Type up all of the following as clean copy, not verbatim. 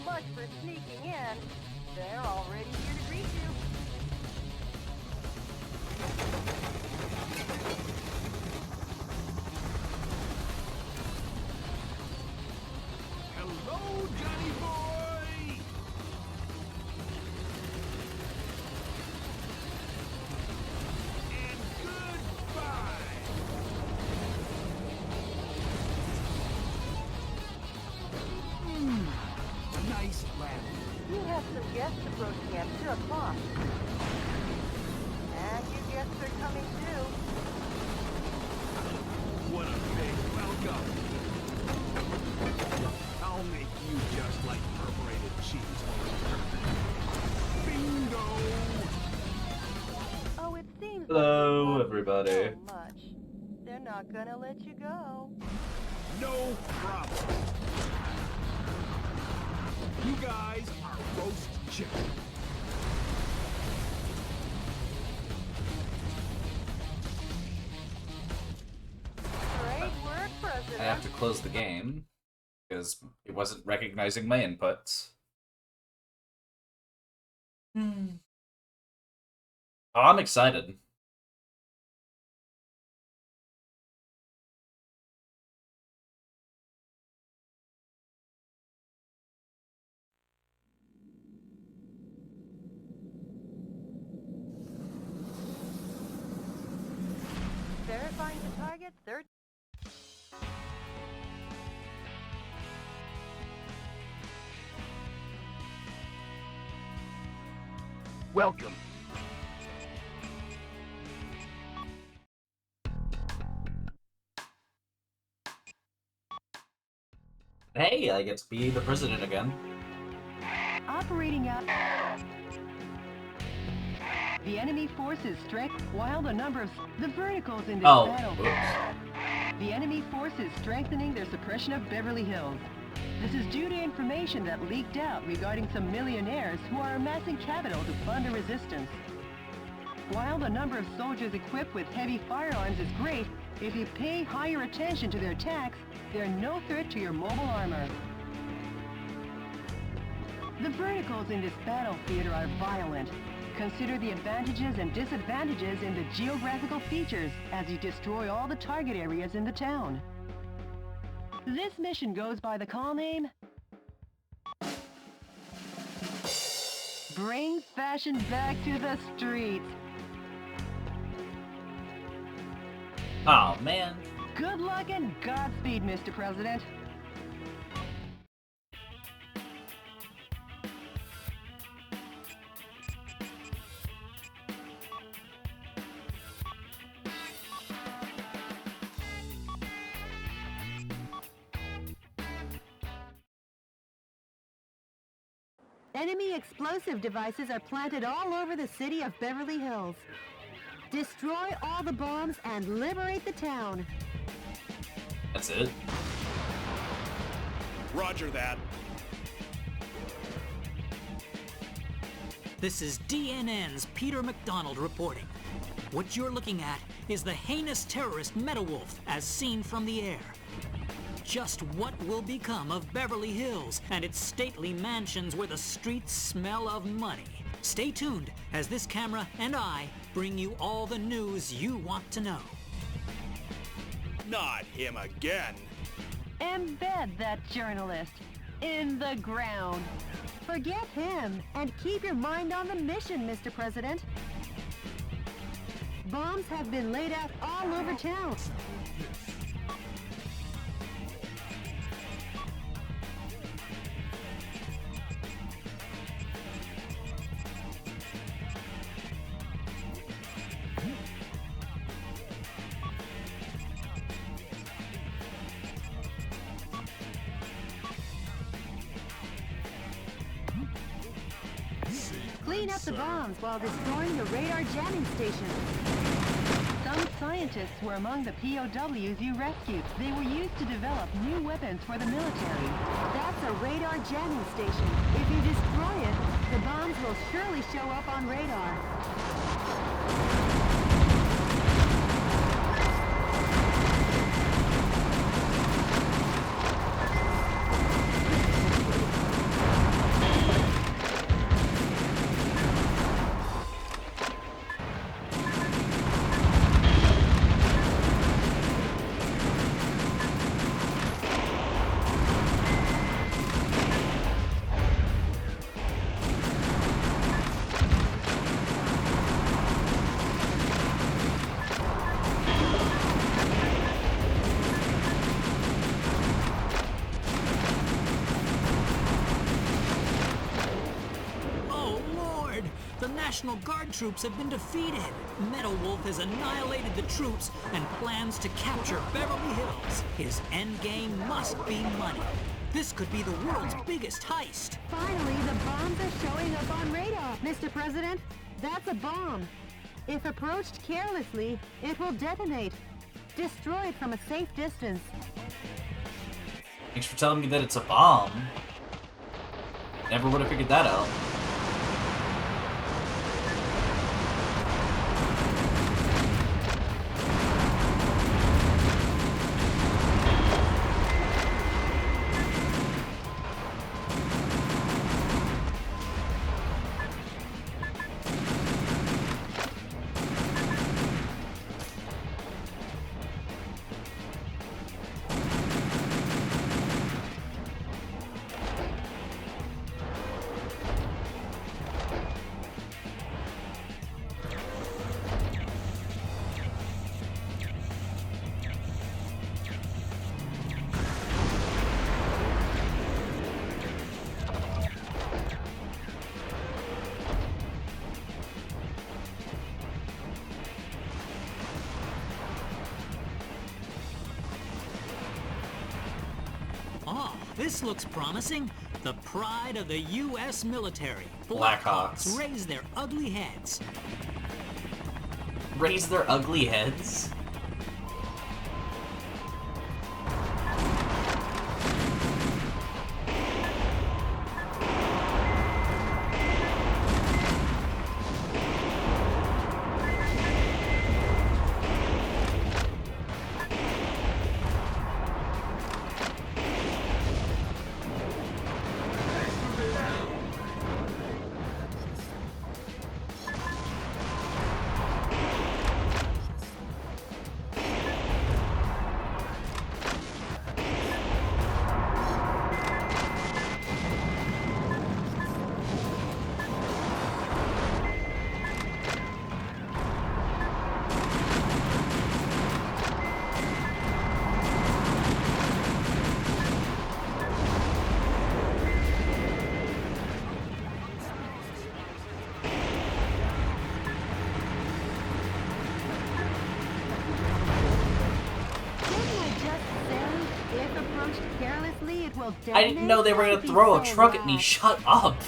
much for sneaking in. They're already here to greet you. Hello, Johnny boy! And goodbye! Nice landing. You have some guests approaching at 2 o'clock. And you guests are coming too. What a big welcome. I'll make you just like perforated cheese. Bingo! Oh, it seems Hello, like you everybody. so much. They're not gonna let you go. No problem. You guys are roast chicken. Great work, President. I have to close the game because it wasn't recognizing my inputs. Oh, I'm excited. Verifying the target, third. Welcome. Hey, I get to be the president again. Operating out. The enemy forces strength while the number of the verticals in this battle. Oops. The enemy force is strengthening their suppression of Beverly Hills. This is due to information that leaked out regarding some millionaires who are amassing capital to fund the resistance. While the number of soldiers equipped with heavy firearms is great, if you pay higher attention to their attacks, they're no threat to your mobile armor. The verticals in this battle theater are violent. Consider the advantages and disadvantages in the geographical features as you destroy all the target areas in the town. This mission goes by the call name... Bring fashion back to the streets. Oh man. Good luck and Godspeed, Mr. President. Enemy explosive devices are planted all over the city of Beverly Hills. Destroy all the bombs and liberate the town. That's it. Roger that. This is DNN's Peter McDonald reporting. What you're looking at is the heinous terrorist Metawolf as seen from the air. Just what will become of Beverly Hills and its stately mansions where the streets smell of money? Stay tuned as this camera and I bring you all the news you want to know. Not him again. Embed that journalist in the ground. Forget him and keep your mind on the mission, Mr. President. Bombs have been laid out all over town. Clean up the bombs while destroying the radar jamming station. Some scientists were among the POWs you rescued. They were used to develop new weapons for the military. That's a radar jamming station. If you destroy it, the bombs will surely show up on radar. National Guard troops have been defeated. Metal Wolf has annihilated the troops and plans to capture Beverly Hills. His endgame must be money. This could be the world's biggest heist. Finally, the bombs are showing up on radar. Mr. President, that's a bomb. If approached carelessly, it will detonate. Destroy it from a safe distance. Thanks for telling me that it's a bomb. Never would have figured that out. This looks promising. The pride of the U.S. military. Blackhawks. Raise their ugly heads. Raise their ugly heads? I didn't know they were gonna throw a truck at me. Shut up.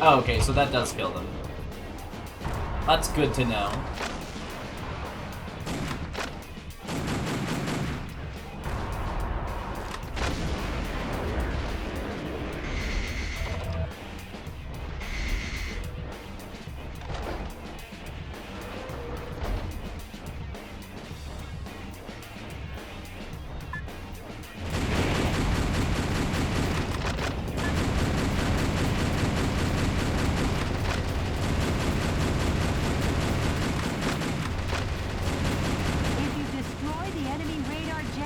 Oh, okay, so that does kill them. That's good to know.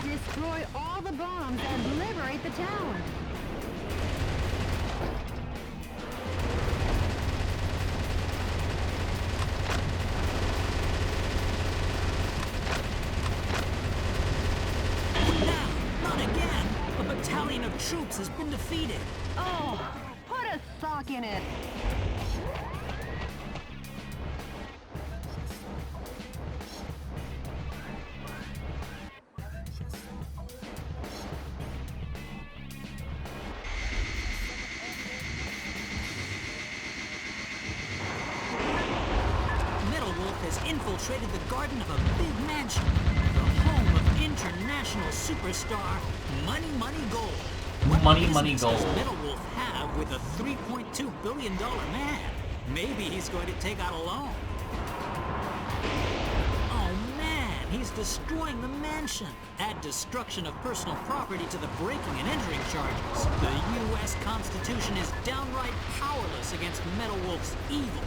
Destroy all the bombs and liberate the town. Now, not again. A battalion of troops has been defeated. Oh, put a sock in it. infiltrated the garden of a big mansion, the home of international superstar Money Money Gold. What Money business Gold. does Metal Wolf have with a $3.2 billion man? Maybe he's going to take out a loan. Oh man, he's destroying the mansion. Add destruction of personal property to the breaking and entering charges. The U.S. Constitution is downright powerless against Metal Wolf's evil.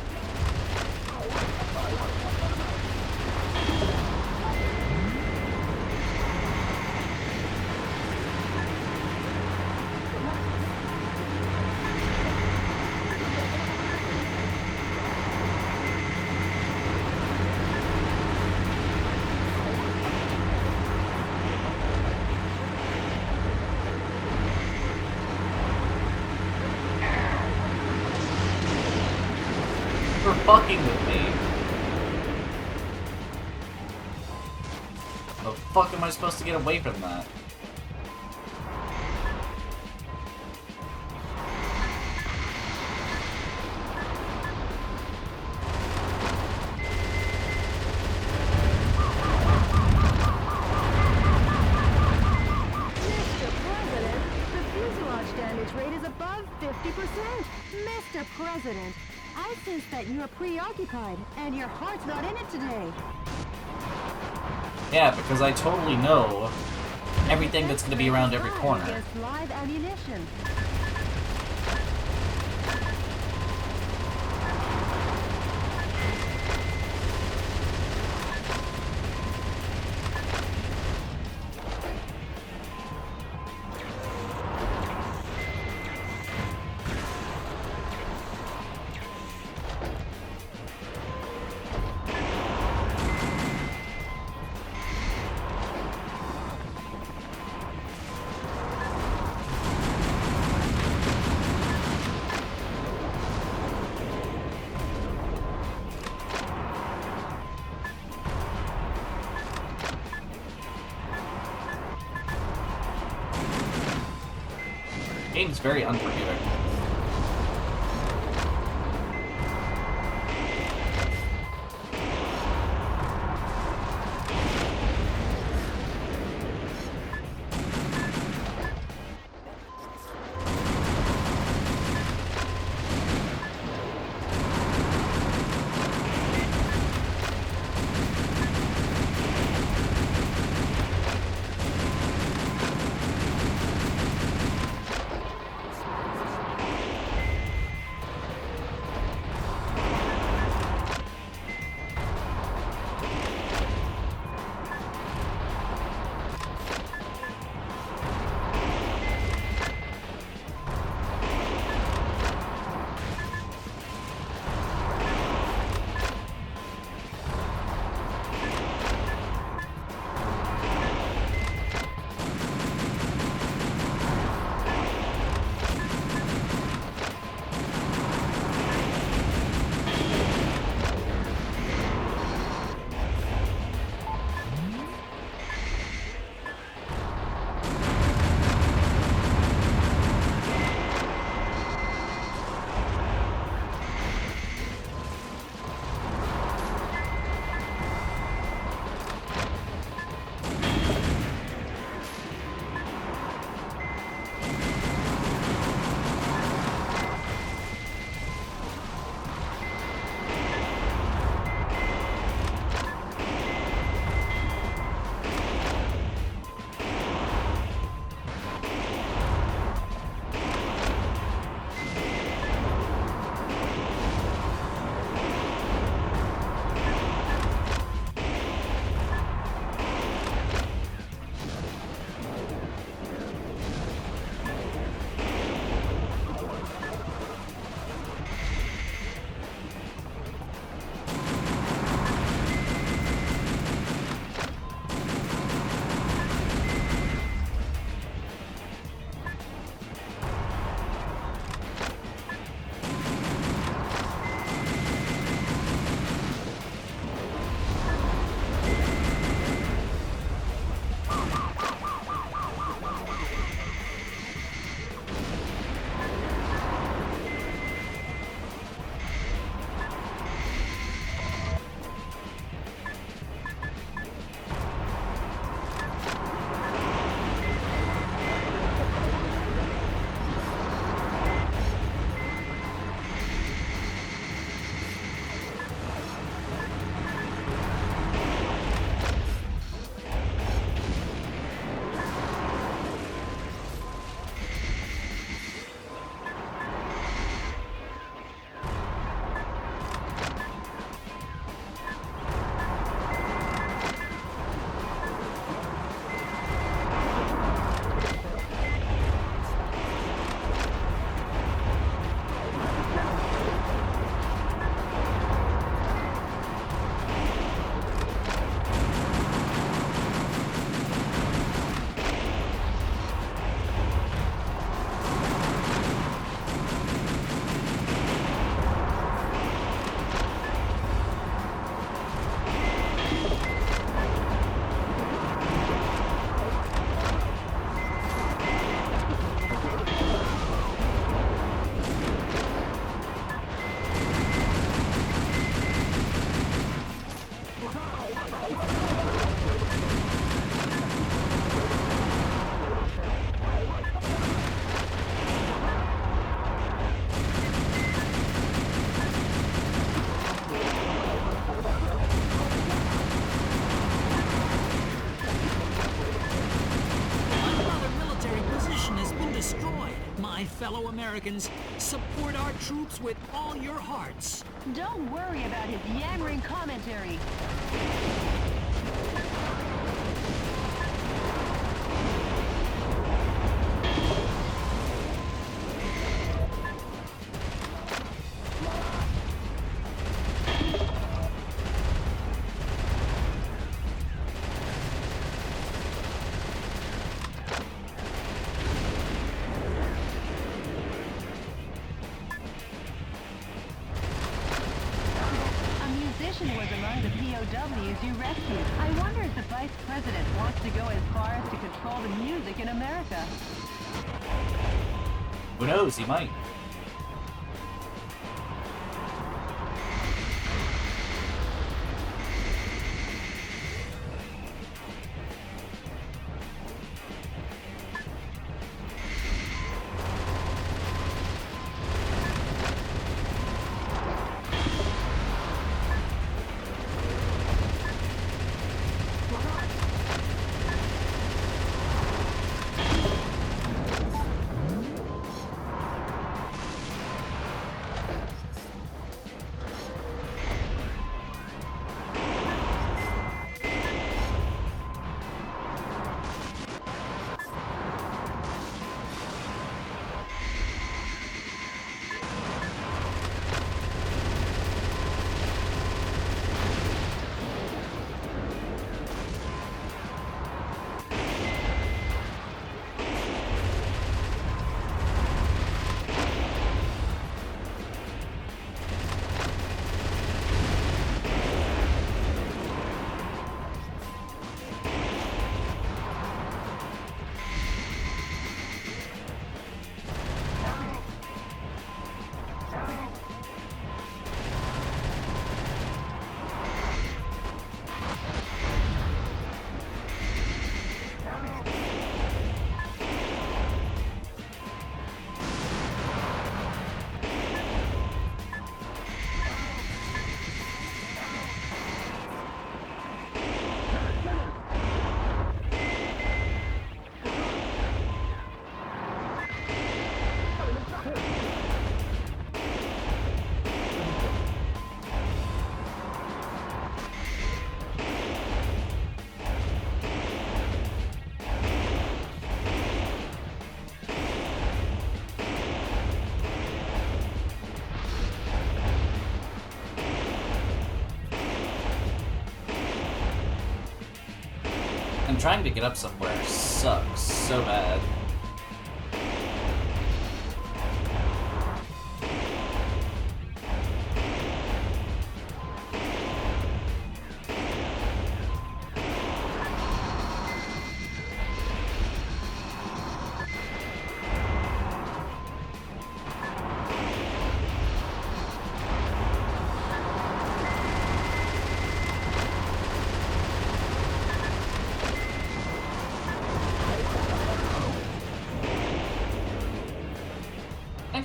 For fucking with me. The fuck am I supposed to get away from that? Mr. President, the fuselage damage rate is above 50%. Mr. President, I sense that you are preoccupied and your heart's not in it today. Yeah, because I totally know everything that's going to be around every corner. Against live ammunition. Game's very unforgiving. fellow Americans, support our troops with all your hearts. Don't worry about his yammering commentary. Was among the POWs you rescued. I wonder if the Vice President wants to go as far as to control the music in America. Who knows? He might. And trying to get up somewhere sucks so bad.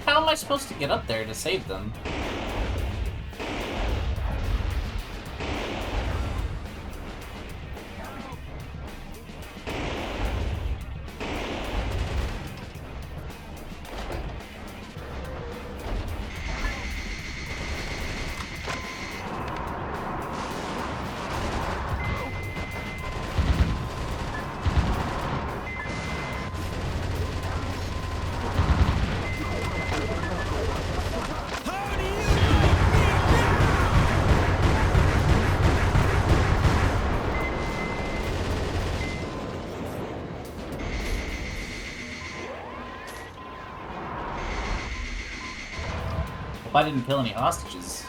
How am I supposed to get up there to save them? I didn't kill any hostages.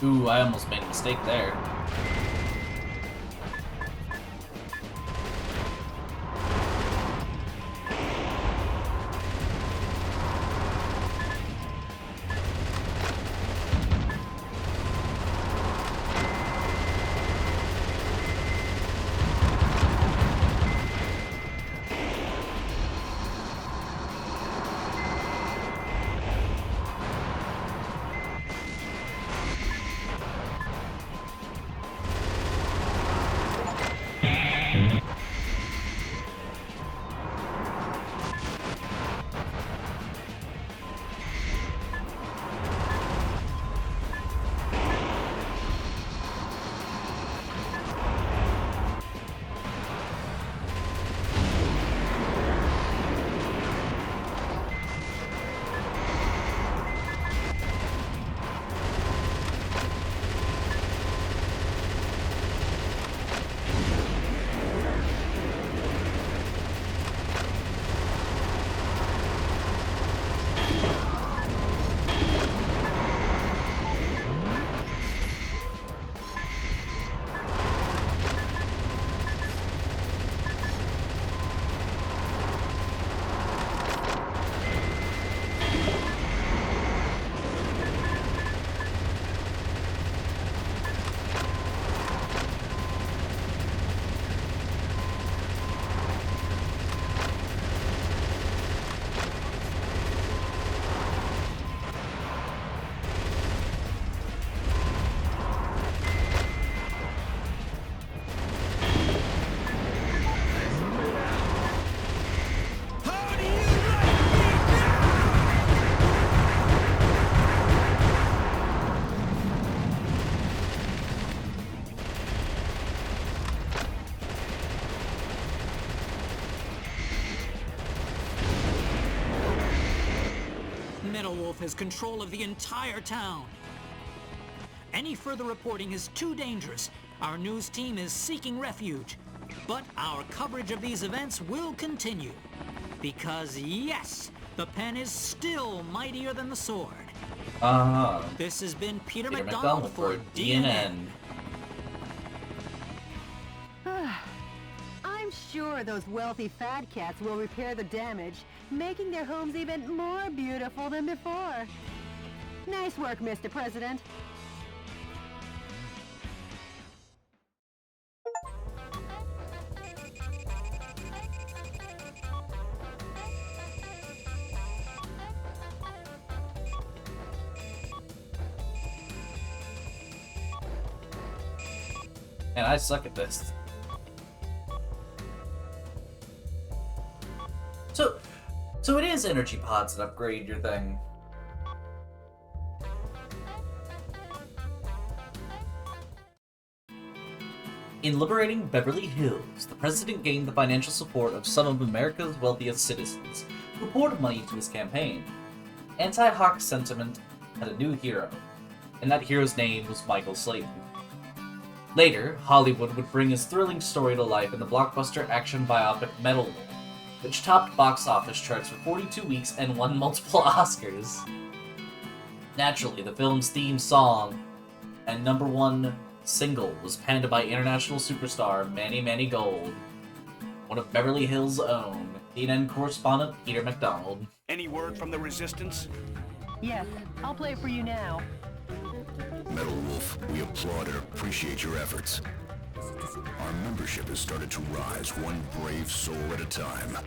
Ooh, I almost made a mistake there. Metalwolf has control of the entire town. Any further reporting is too dangerous. Our news team is seeking refuge. But our coverage of these events will continue. Because yes, the pen is still mightier than the sword. This has been Peter McDonald for DNN. I'm sure those wealthy fat cats will repair the damage, making their homes even more beautiful than before. Nice work, Mr. President. And I suck at this. So it is energy pods that upgrade your thing. In liberating Beverly Hills, the president gained the financial support of some of America's wealthiest citizens, who poured money into his campaign. Anti-Hawk sentiment had a new hero, and that hero's name was Michael Slayton. Later, Hollywood would bring his thrilling story to life in the blockbuster action biopic Metal Wolf, which topped box office charts for 42 weeks and won multiple Oscars. Naturally, the film's theme song and #1 single was penned by international superstar Manny Gold, one of Beverly Hills' own, CNN correspondent Peter McDonald. Any word from the Resistance? Yes, I'll play it for you now. Metal Wolf, we applaud and appreciate your efforts. Our membership has started to rise one brave soul at a time.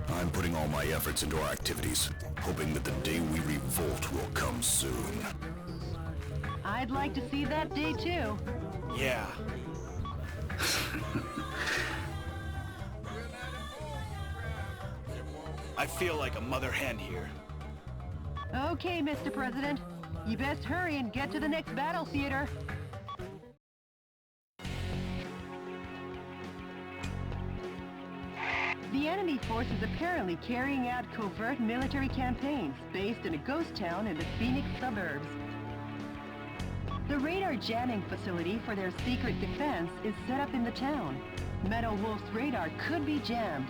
I'm putting all my efforts into our activities, hoping that the day we revolt will come soon. I'd like to see that day too. Yeah. I feel like a mother hen here. Okay, Mr. President. You best hurry and get to the next battle theater. The enemy force is apparently carrying out covert military campaigns based in a ghost town in the Phoenix suburbs. The radar jamming facility for their secret defense is set up in the town. Metal Wolf's radar could be jammed.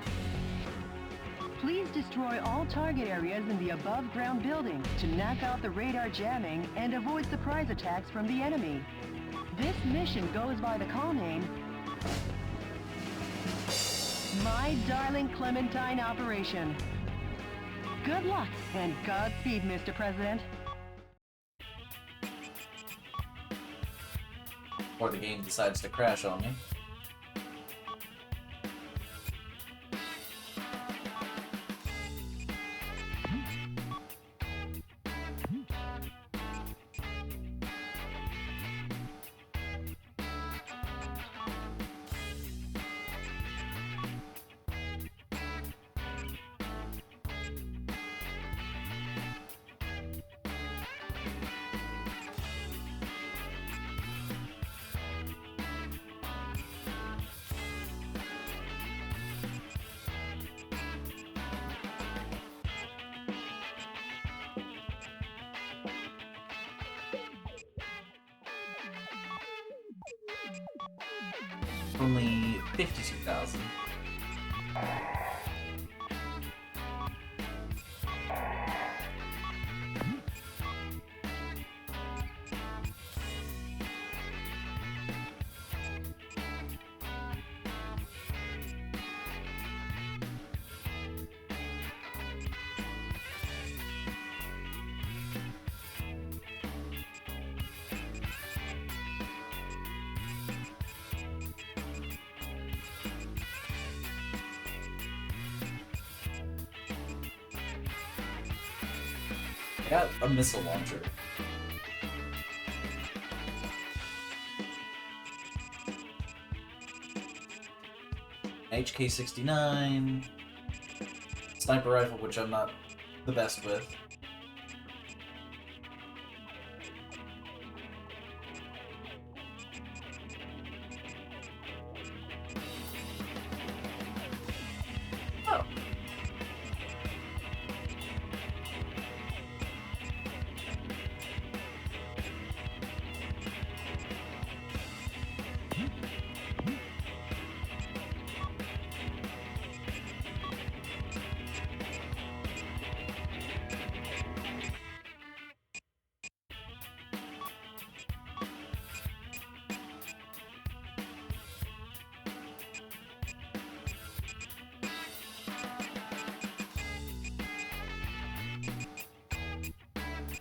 Please destroy all target areas in the above-ground building to knock out the radar jamming and avoid surprise attacks from the enemy. This mission goes by the call name My Darling Clementine Operation. Good luck and Godspeed, Mr. President. Or the game decides to crash on me. Only 52,000. Got a missile launcher. HK-69, sniper rifle, which I'm not the best with. Oh.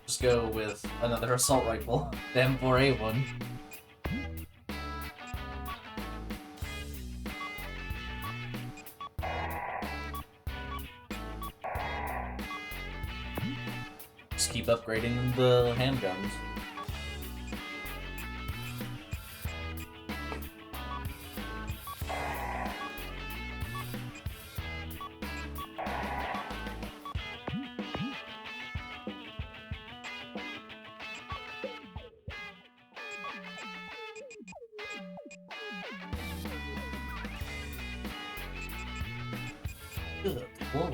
Just go with another assault rifle. The M4A1. Just keep upgrading the handguns. Good lord.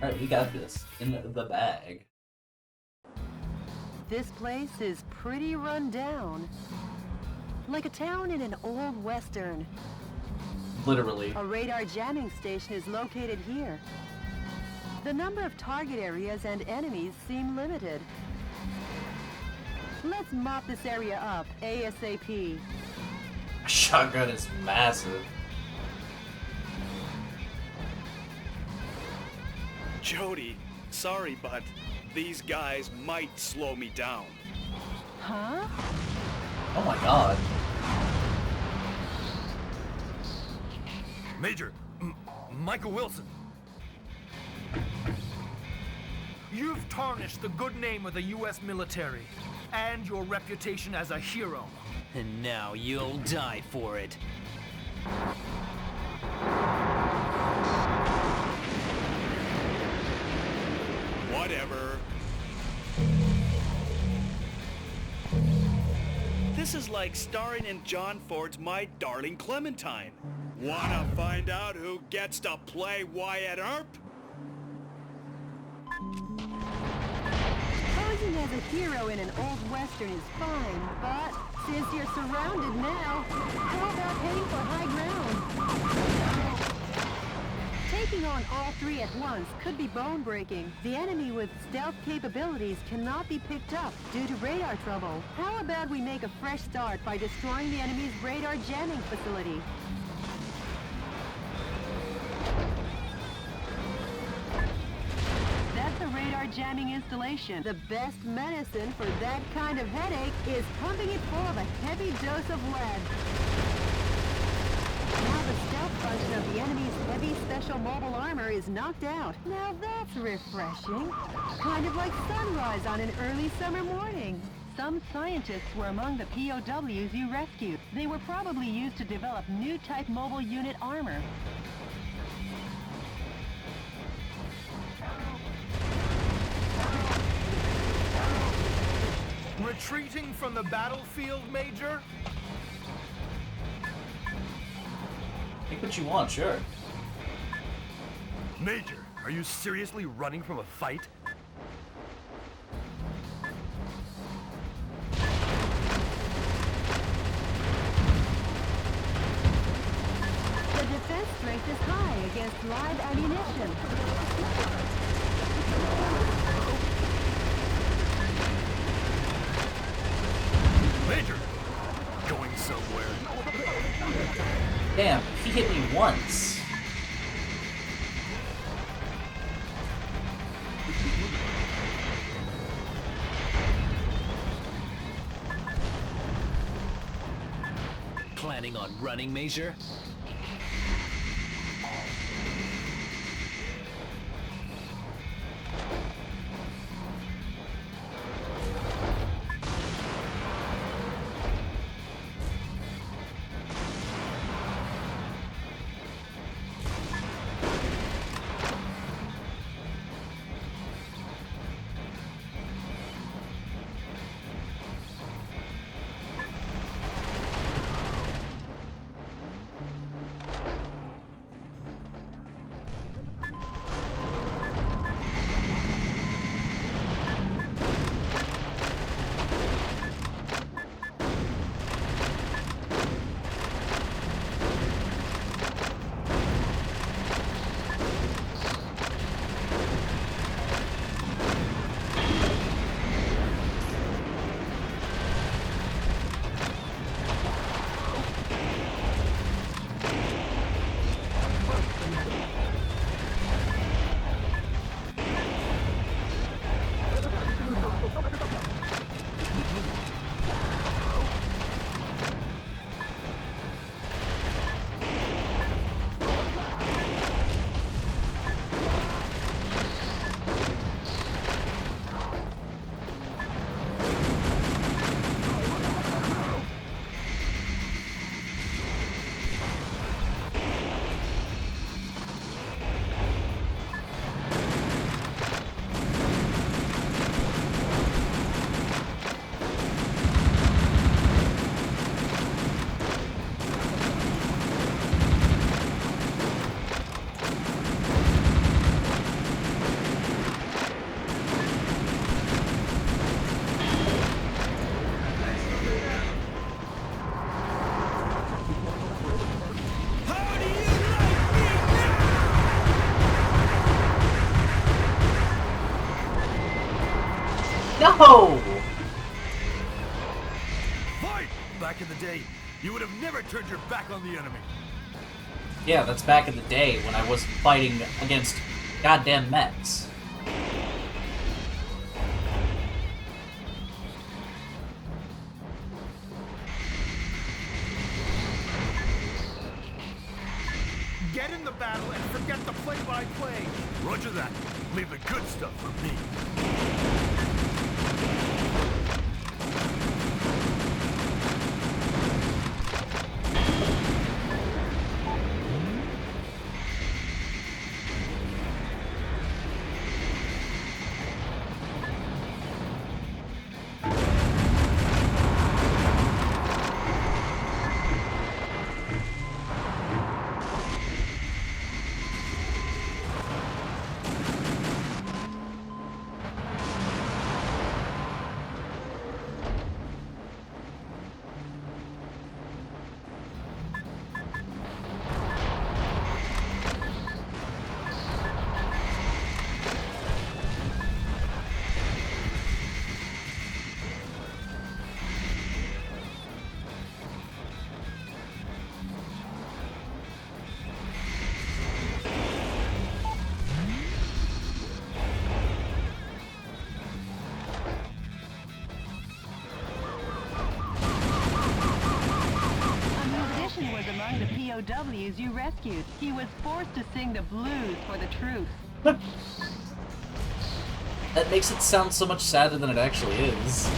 Alright, we got this in the bag. This place is pretty run down. Like a town in an old western. Literally. A radar jamming station is located here. The number of target areas and enemies seem limited. Let's mop this area up ASAP. A shotgun is massive. Jody, sorry, but these guys might slow me down. Huh? Oh my god. Major, Michael Wilson. You've tarnished the good name of the U.S. military and your reputation as a hero. And now you'll die for it. Whatever. This is like starring in John Ford's My Darling Clementine. Wanna find out who gets to play Wyatt Earp? Posing as a hero in an old western is fine, but since you're surrounded now, how about heading for high ground? Taking on all three at once could be bone-breaking. The enemy with stealth capabilities cannot be picked up due to radar trouble. How about we make a fresh start by destroying the enemy's radar jamming facility? That's a radar jamming installation. The best medicine for that kind of headache is pumping it full of a heavy dose of lead. Now the stealth function of the enemy's heavy special mobile armor is knocked out. Now that's refreshing. Kind of like sunrise on an early summer morning. Some scientists were among the POWs you rescued. They were probably used to develop new type mobile unit armor. Retreating from the battlefield, Major? Take what you want, sure. Major, are you seriously running from a fight? The defense strength is high against live ammunition. Major! Going somewhere. Damn, he hit me once. Planning on running, Major? No! Fight! Back in the day, you would have never turned your back on the enemy. Yeah, that's back in the day when I was fighting against goddamn mechs. Get in the battle and forget the play-by-play. Roger that. Leave the good stuff for me. POWs you rescued. He was forced to sing the blues for the troops. That makes it sound so much sadder than it actually is.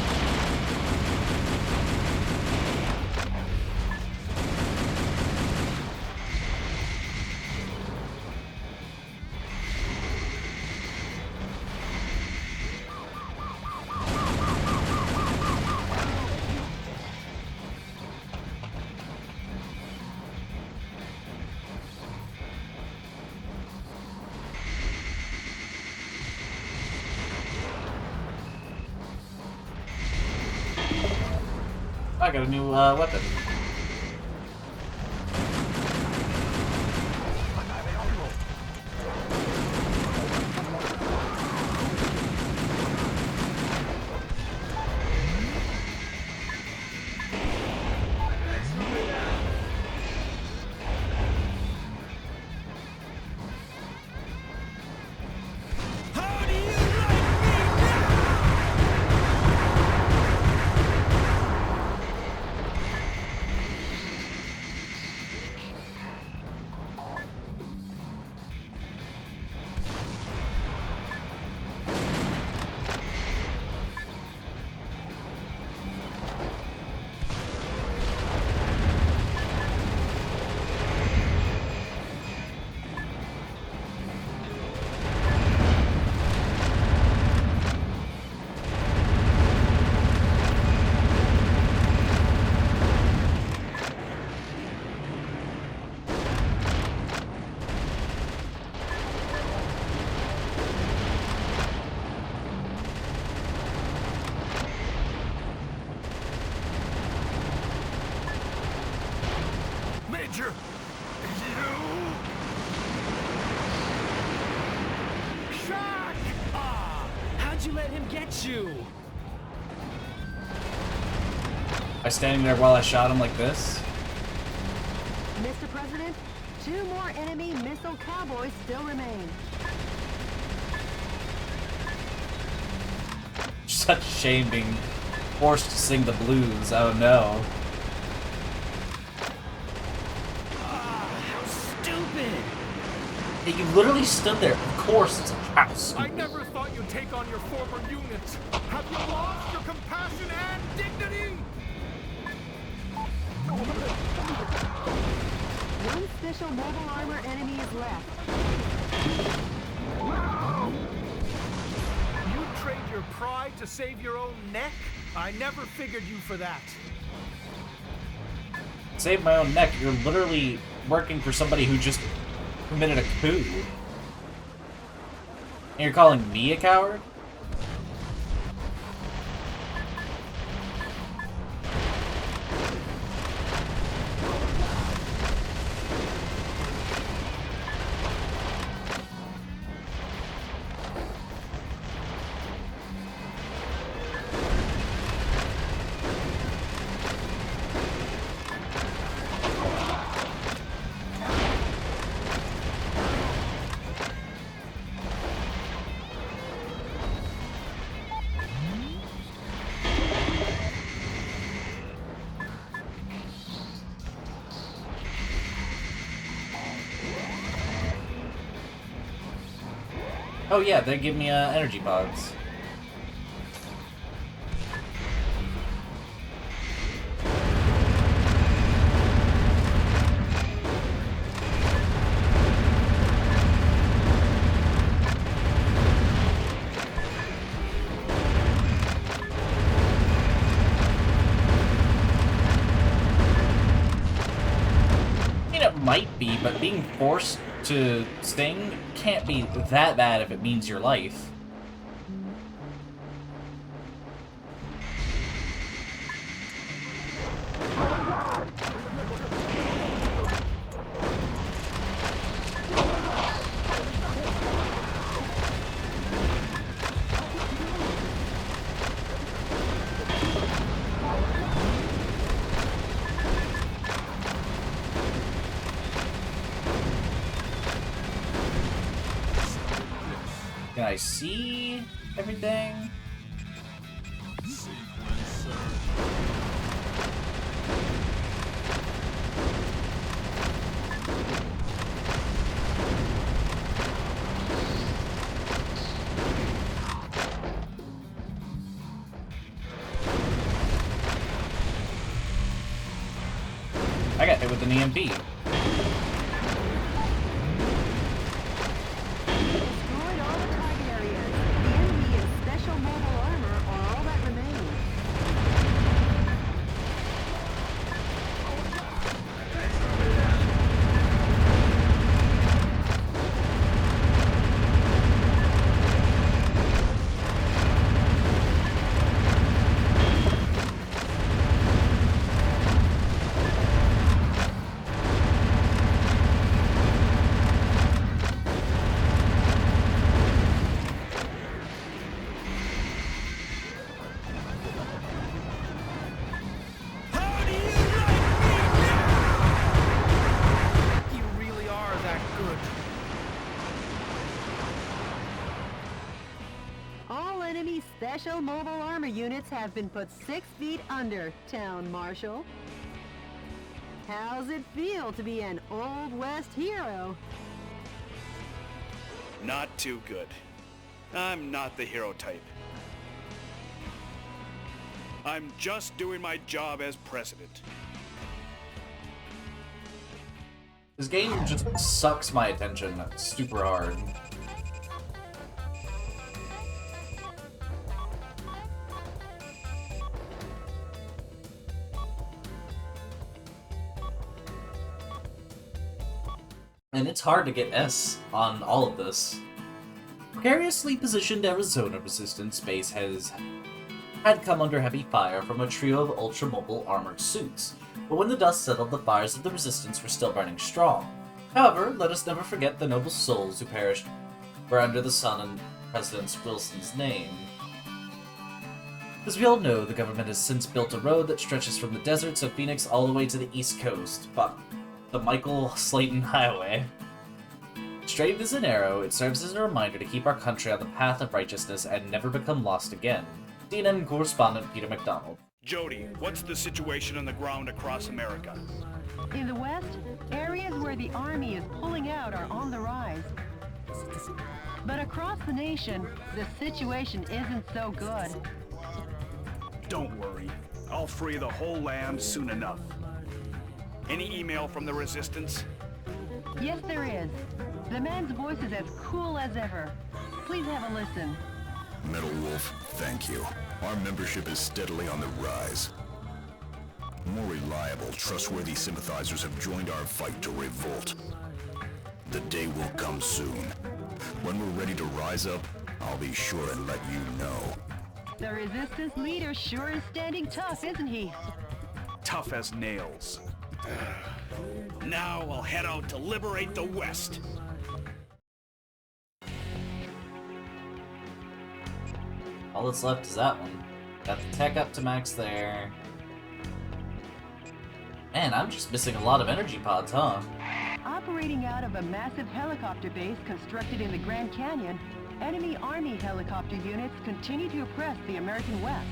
I got a new weapon. Major! Shock! Ah, how'd you let him get you? By standing there while I shot him like this? Mr. President, 2 more enemy missile cowboys still remain. Such a shame being forced to sing the blues. Oh no. How stupid! Hey, you literally stood there. Of course it's a house. I never thought you'd take on your former unit. Have you lost your compassion and dignity? One special mobile armor enemy is left. You trade your pride to save your own neck? I never figured you for that. Save my own neck. You're literally working for somebody who just committed a coup. And you're calling me a coward? Oh yeah, they give me energy pods. I mean, it might be, but being forced to sting can't be that bad if it means your life. Can I see everything? with an EMP. Destroyed all the target areas. The enemy and special mobile armor are all that remains. You really are that good. All enemy special mobile armor units have been put 6 feet under, Town Marshal. How's it feel to be an Old West hero? Not too good. I'm not the hero type. I'm just doing my job as president. This game just sucks my attention super hard. And it's hard to get S on all of this. Precariously positioned Arizona Resistance Base had come under heavy fire from a trio of ultra-mobile armored suits, but when the dust settled, the fires of the Resistance were still burning strong. However, let us never forget the noble souls who perished were under the sun in President Wilson's name. As we all know, the government has since built a road that stretches from the deserts of Phoenix all the way to the East Coast, but the Michael Slayton Highway. Straight as an arrow, it serves as a reminder to keep our country on the path of righteousness and never become lost again. CNN correspondent Peter McDonald. Jody, what's the situation on the ground across America? In the West, areas where the Army is pulling out are on the rise. But across the nation, the situation isn't so good. Don't worry. I'll free the whole land soon enough. Any email from the Resistance? Yes, there is. The man's voice is as cool as ever. Please have a listen. Metal Wolf, thank you. Our membership is steadily on the rise. More reliable, trustworthy sympathizers have joined our fight to revolt. The day will come soon. When we're ready to rise up, I'll be sure and let you know. The Resistance leader sure is standing tough, isn't he? Tough as nails. Now I'll head out to liberate the West. All that's left is that one. Got the tech up to max there. Man, I'm just missing a lot of energy pods, huh? Operating out of a massive helicopter base constructed in the Grand Canyon, enemy Army helicopter units continue to oppress the American West.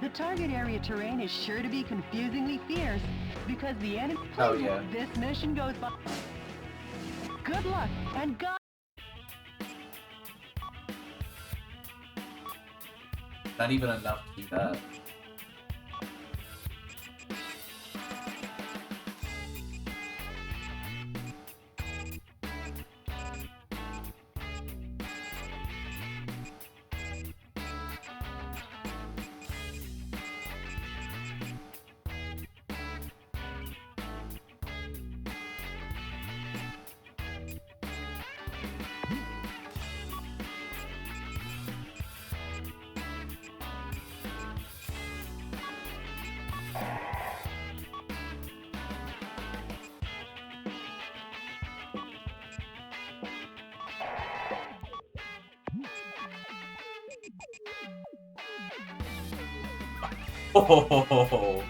The target area terrain is sure to be confusingly fierce because the enemy... Oh, yeah. This mission goes by... Good luck, and God... Not even enough to do that. Oh,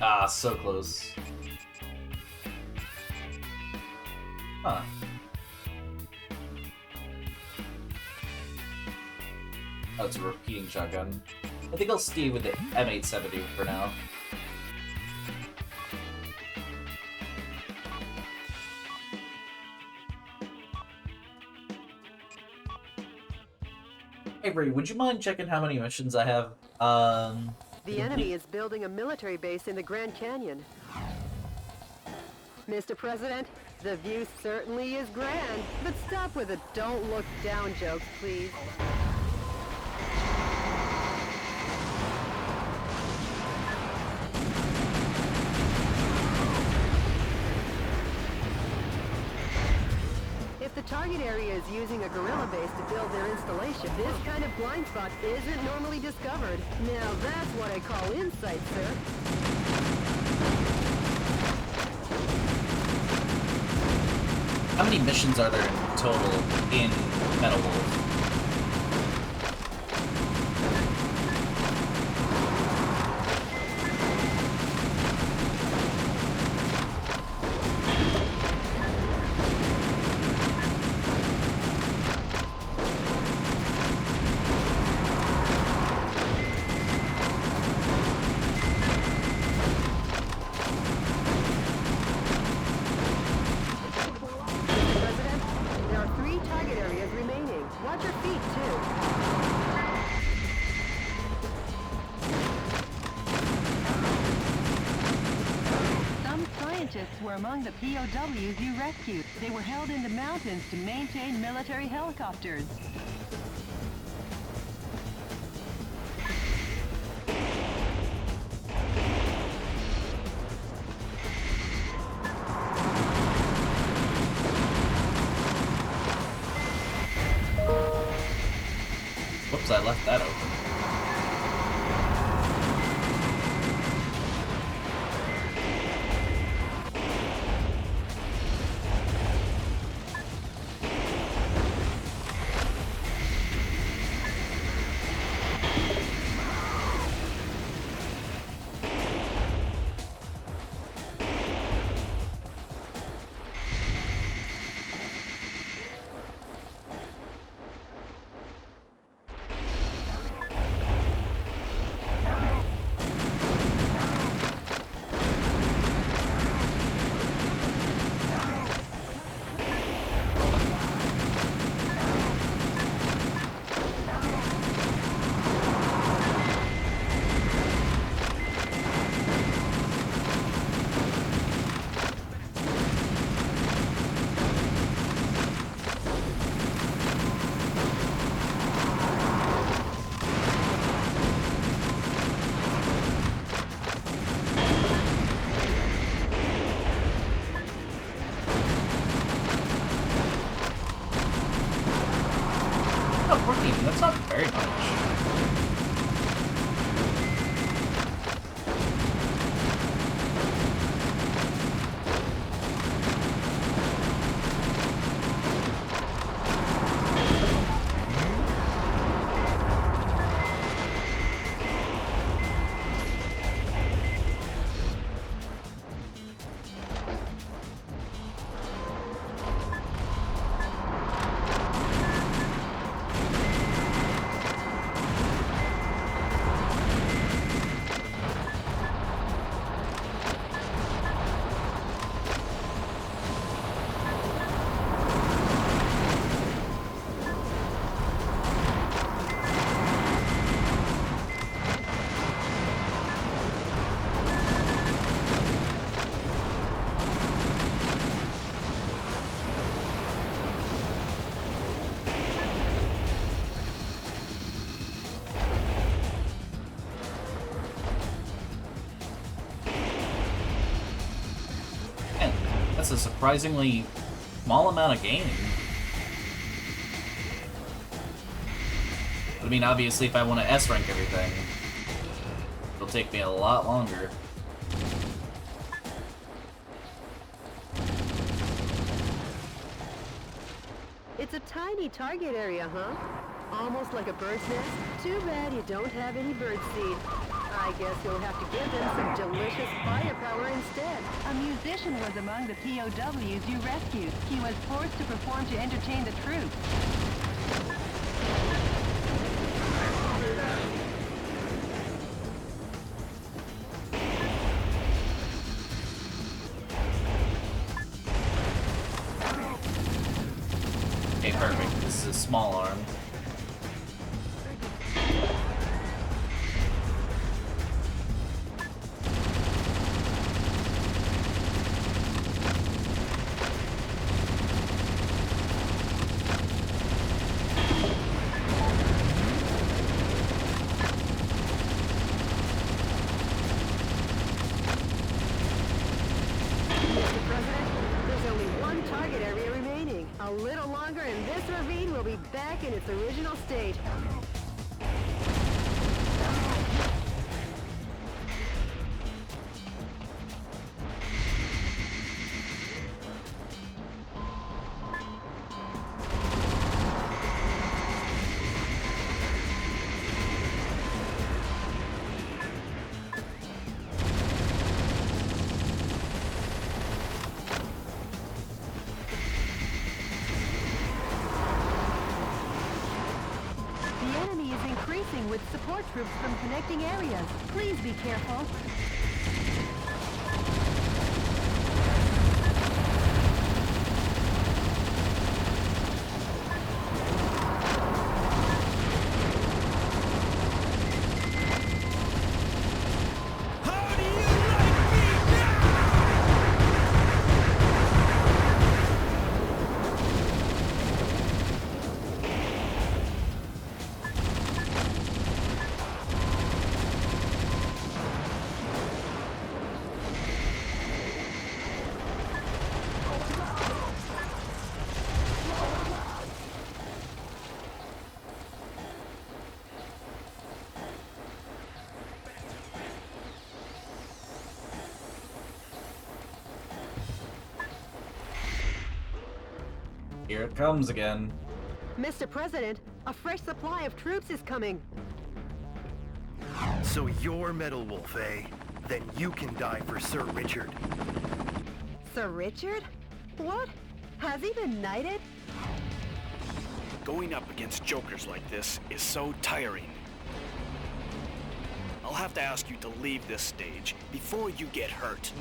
ah, so close. Huh. Oh, it's a repeating shotgun. I think I'll stay with the M870 for now. Hey, Bree, would you mind checking how many missions I have? The enemy is building a military base in the Grand Canyon. Mr. President, the view certainly is grand, but stop with the don't look down jokes, please. If the target area is using a guerrilla base to build their installation, this kind of blind spot isn't normally discovered. Now that's what I call insight, sir. How many missions are there in total in Metal Wolf? Were among the POWs you rescued. They were held in the mountains to maintain military helicopters. Whoops, I left that open. That's not very much. That's a surprisingly small amount of game. But I mean, obviously, if I want to S-rank everything, it'll take me a lot longer. It's a tiny target area, huh? Almost like a bird's nest? Too bad you don't have any bird seed. I guess you'll have to give them some delicious firepower instead. A musician was among the POWs you rescued. He was forced to perform to entertain the troops. Okay, perfect. This is a small arm. Mr. President, there's only one target area remaining. A little longer and this ravine will be back in its original state. The enemy is increasing with support troops from connecting areas. Please be careful. How do you like me now? Here it comes again. Mr. President, a fresh supply of troops is coming. So you're Metal Wolf, eh? Then you can die for Sir Richard. Sir Richard? What? Has he been knighted? Going up against jokers like this is so tiring. I'll have to ask you to leave this stage before you get hurt.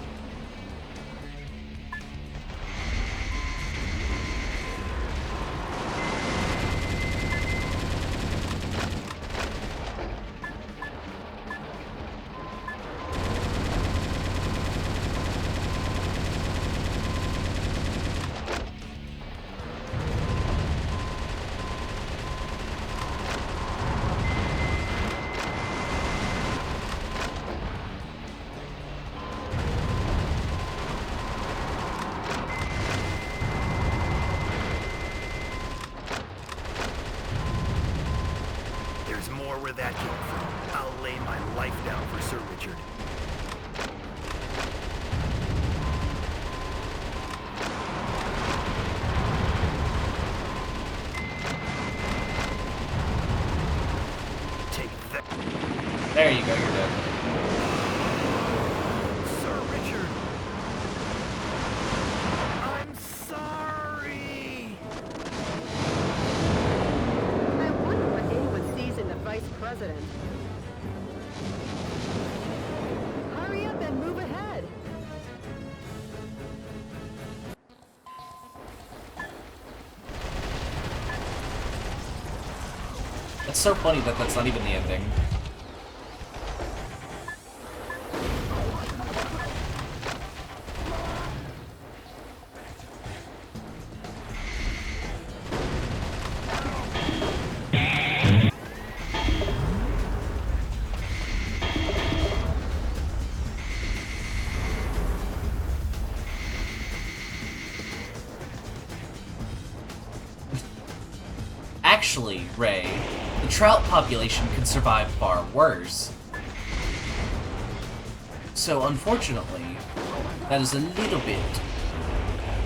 There's more where that came from. I'll lay my life down for Sir Richard. Take that, There you go, you're dead. Sir Richard. I'm sorry. I wonder what anyone sees in the vice president. Hurry up and move ahead. It's so funny that that's not even the ending. Actually, Ray, the trout population could survive far worse. So, unfortunately, that is a little bit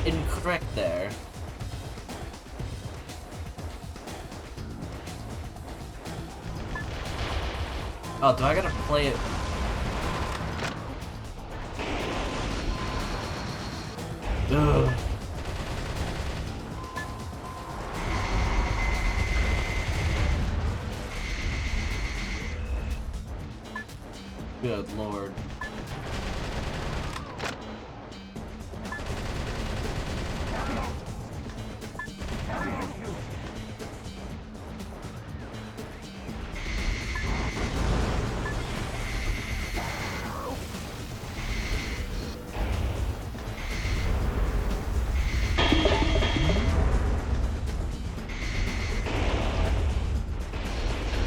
incorrect there. Oh, do I gotta play it? Ugh. Good lord.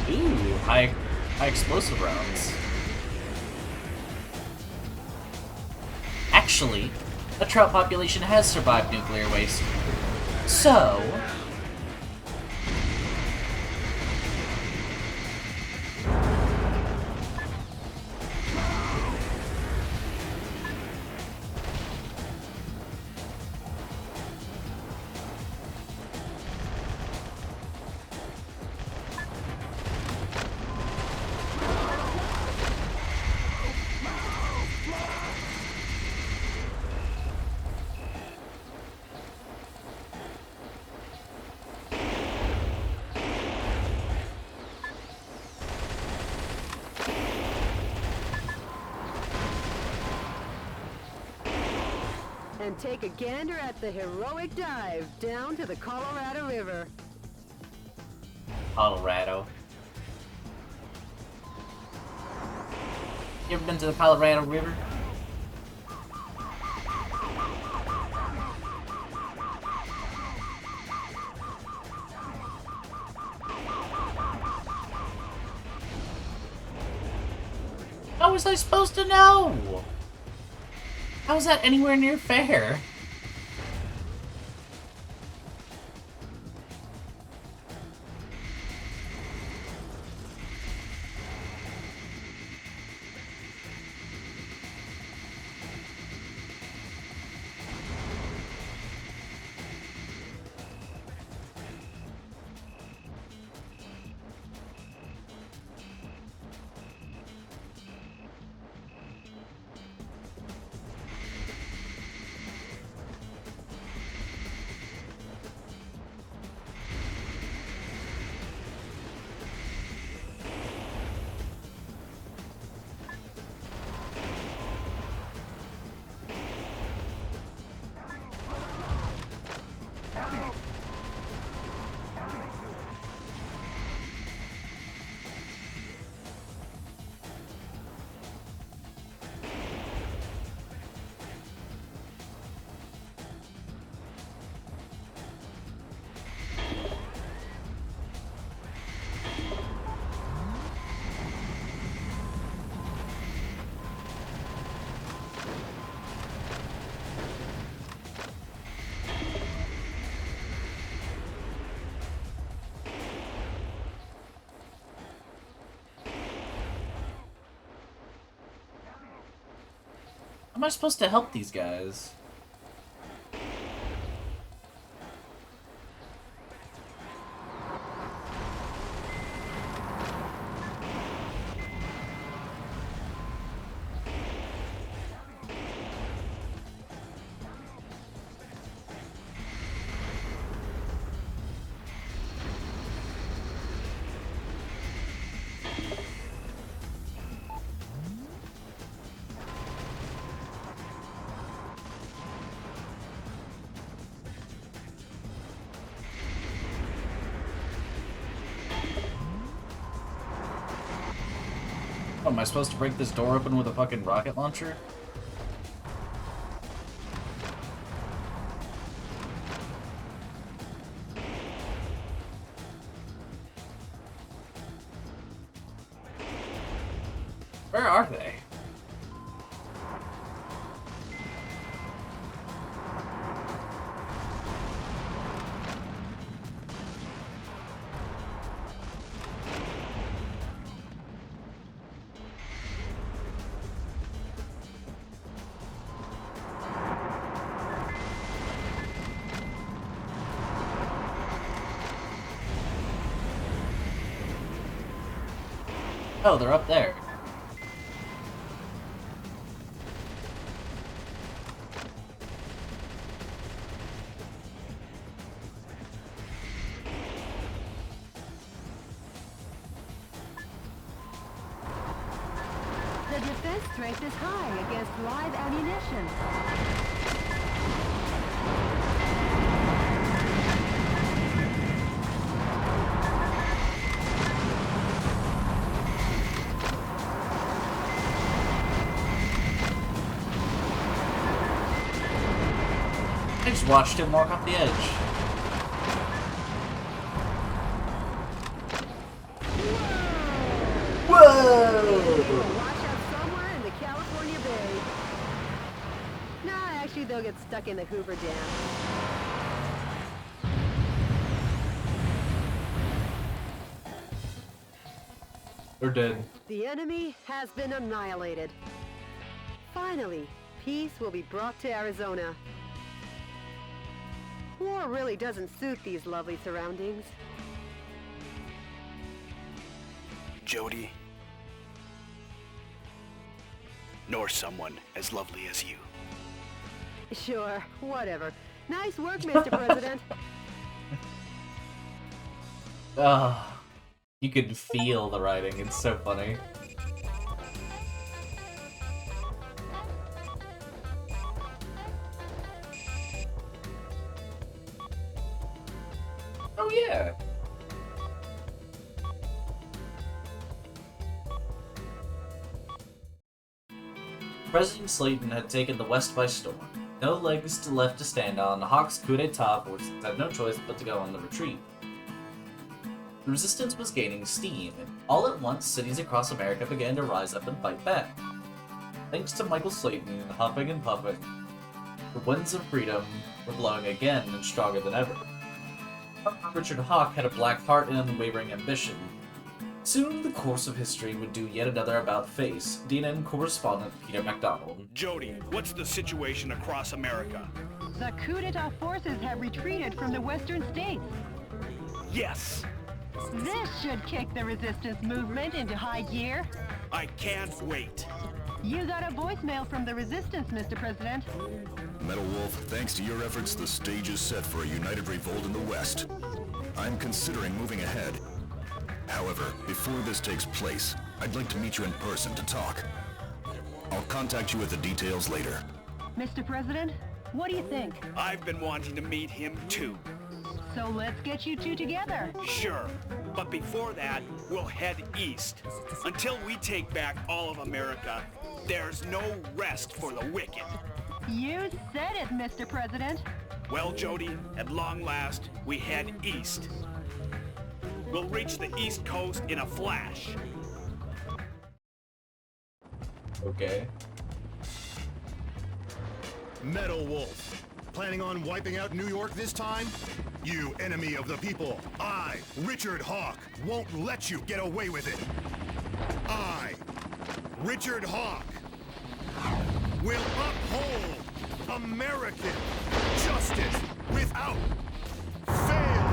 Ooh, high explosive rounds. Actually, a trout population has survived nuclear waste. So... And take a gander at the heroic dive down to the Colorado River. Colorado. You ever been to the Colorado River? How was I supposed to know? How is that anywhere near fair? How am I supposed to help these guys? Oh, am I supposed to break this door open with a fucking rocket launcher? Where are they? Oh, they're up there. The defense strength is high against live ammunition. I just watched him walk off the edge. Whoa! Watch out somewhere in the California Bay. Nah, actually they'll get stuck in the Hoover Dam. They're dead. The enemy has been annihilated. Finally, peace will be brought to Arizona. War really doesn't suit these lovely surroundings. Jody. Nor someone as lovely as you. Sure, whatever. Nice work, Mr. President. You can feel the writing, it's so funny. Oh yeah! President Slayton had taken the West by storm. No legs left to stand on, Hawk's coup d'etat forces had no choice but to go on the retreat. The resistance was gaining steam, and all at once cities across America began to rise up and fight back. Thanks to Michael Slayton huffing and puffing, the winds of freedom were blowing again and stronger than ever. Richard Hawk had a black heart and unwavering ambition. Soon, the course of history would do yet another about-face. DNN correspondent Peter MacDonald. Jody, what's the situation across America? The coup d'etat forces have retreated from the western states. Yes! This should kick the resistance movement into high gear. I can't wait. You got a voicemail from the resistance, Mr. President. Metal Wolf, thanks to your efforts, the stage is set for a united revolt in the West. I'm considering moving ahead. However, before this takes place, I'd like to meet you in person to talk. I'll contact you with the details later. Mr. President, what do you think? I've been wanting to meet him too. So let's get you two together. Sure, but before that, we'll head east. Until we take back all of America, there's no rest for the wicked. You said it, Mr. President. Well, Jody, at long last, we head east. We'll reach the East Coast in a flash. Okay. Metal Wolf, planning on wiping out New York this time? You enemy of the people, I, Richard Hawk, won't let you get away with it. I, Richard Hawk, will uphold American justice without fail.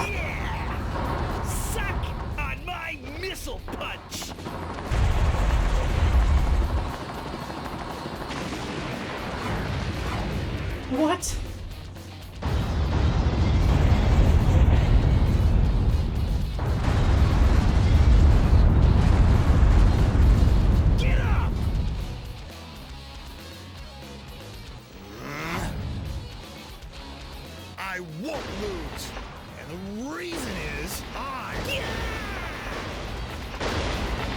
Yeah! Suck on my missile punch! What? Get up! I won't lose. And the reason is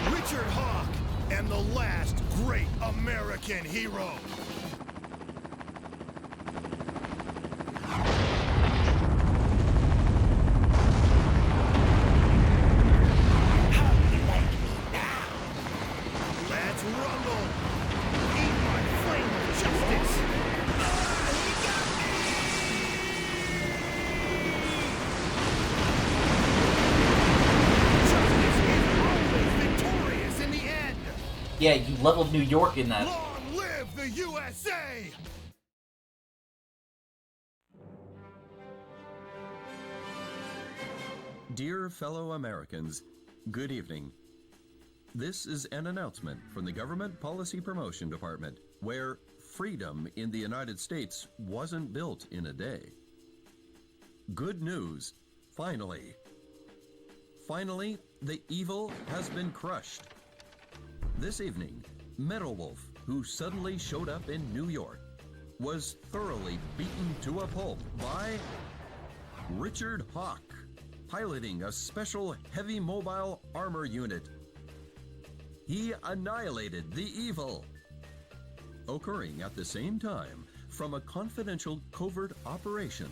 Richard Hawk am the last great American hero. Let's rumble. Eat my flame of justice. Justice is always victorious in the end. Yeah, you leveled New York in that. Long live the USA! Dear fellow Americans, good evening. This is an announcement from the Government Policy Promotion Department, where freedom in the United States wasn't built in a day. Good news, finally. Finally, the evil has been crushed. This evening, Metal Wolf, who suddenly showed up in New York, was thoroughly beaten to a pulp by Richard Hawk, piloting a special heavy mobile armor unit. He annihilated the evil. Occurring at the same time from a confidential covert operation.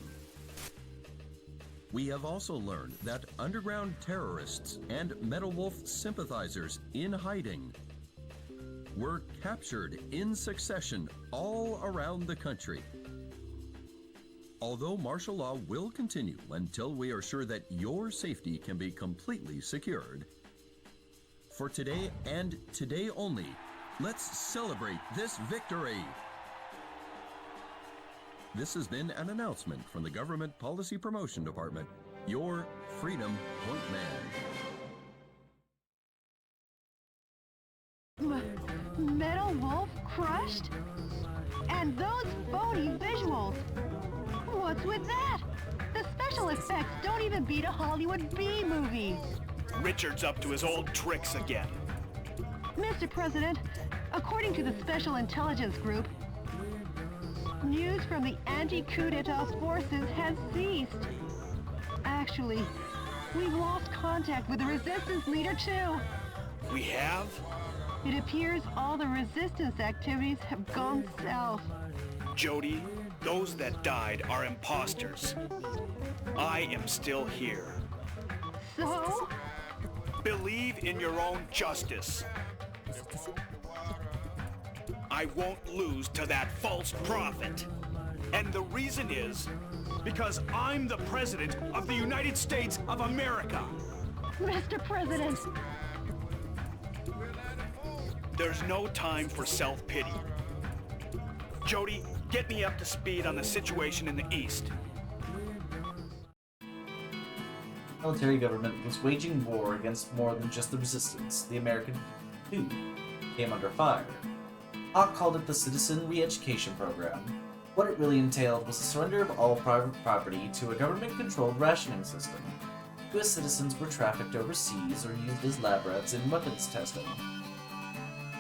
We have also learned that underground terrorists and Metal Wolf sympathizers in hiding were captured in succession all around the country. Although martial law will continue until we are sure that your safety can be completely secured, for today and today only, let's celebrate this victory. This has been an announcement from the Government Policy Promotion Department, your Freedom Point Man. Metal Wolf crushed? And those phony visuals! What's with that? The special effects don't even beat a Hollywood B-movie! Richard's up to his old tricks again. Mr. President, according to the Special Intelligence Group, news from the anti-coup d'etat forces has ceased. Actually, we've lost contact with the resistance leader too. We have? It appears all the resistance activities have gone south. Jody, those that died are imposters. I am still here. So? Believe in your own justice. I won't lose to that false prophet. And the reason is because I'm the President of the United States of America. Mr. President! There's no time for self-pity. Jody, get me up to speed on the situation in the East. The military government was waging war against more than just the resistance. The American too came under fire. Hawk called it the Citizen Re-Education Program. What it really entailed was the surrender of all private property to a government-controlled rationing system. U.S. citizens were trafficked overseas or used as lab rats in weapons testing.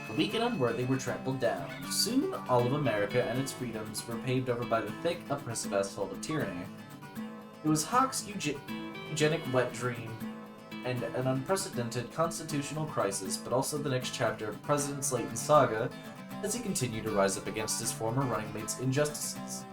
The weak and unworthy were trampled down. Soon, all of America and its freedoms were paved over by the thick, oppressive asphalt of tyranny. It was Hawk's eugenic wet dream and an unprecedented constitutional crisis, but also the next chapter of President Slayton's saga as he continued to rise up against his former running mate's injustices.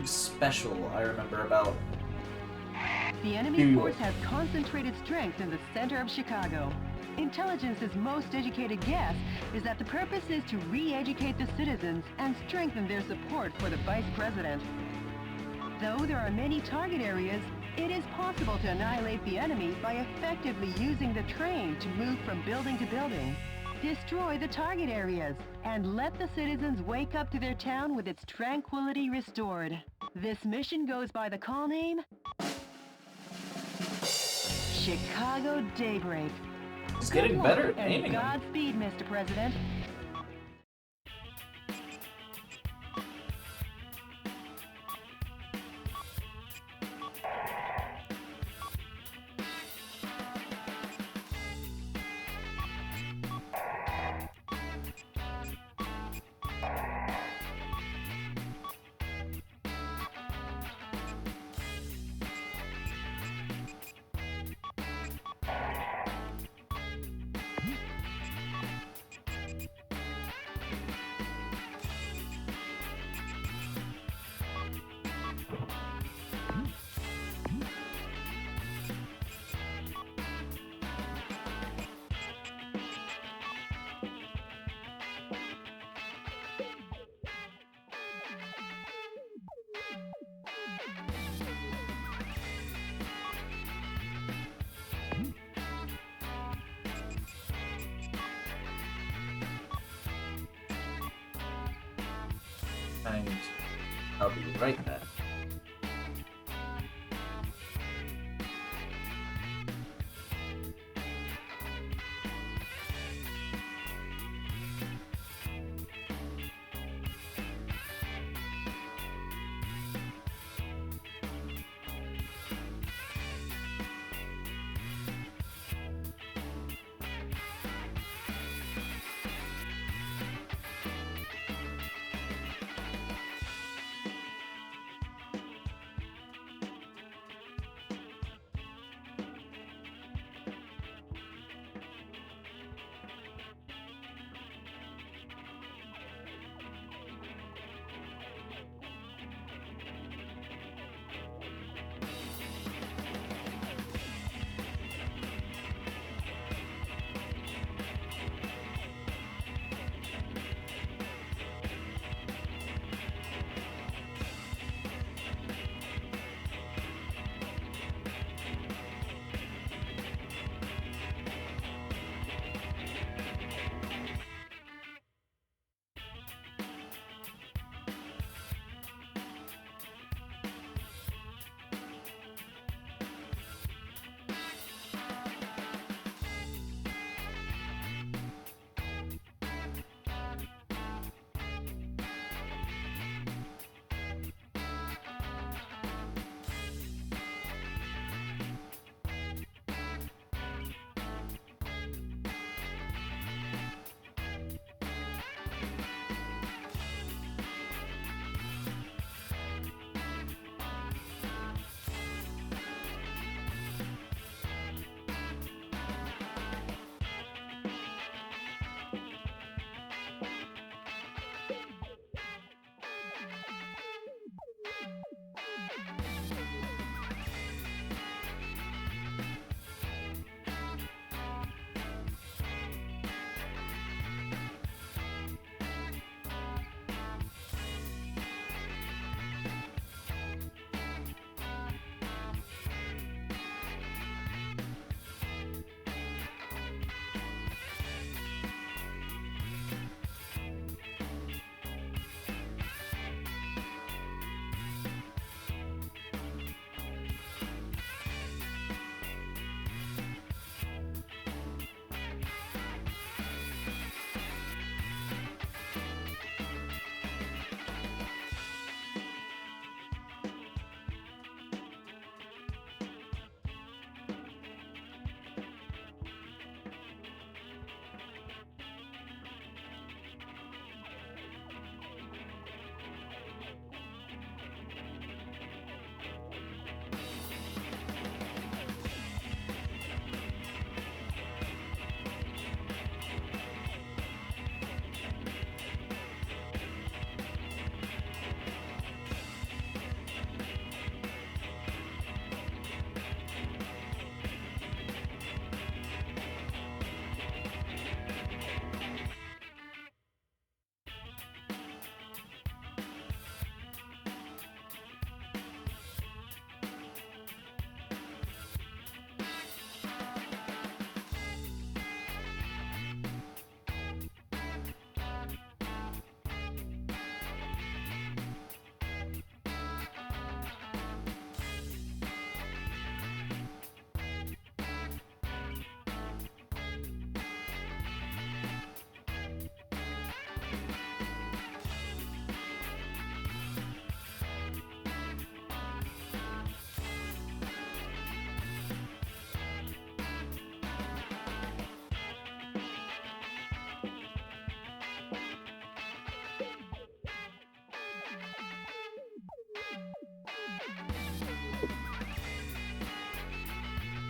Special I remember about the enemy force has concentrated strength in the center of Chicago. Intelligence's most educated guess is that the purpose is to re-educate the citizens and strengthen their support for the vice president. Though there are many target areas, it is possible to annihilate the enemy by effectively using the train to move from building to building. Destroy the target areas and let the citizens wake up to their town with its tranquility restored. This mission goes by the call name Chicago Daybreak. It's getting better at aiming. And Godspeed, Mr. President. And I'll be right back.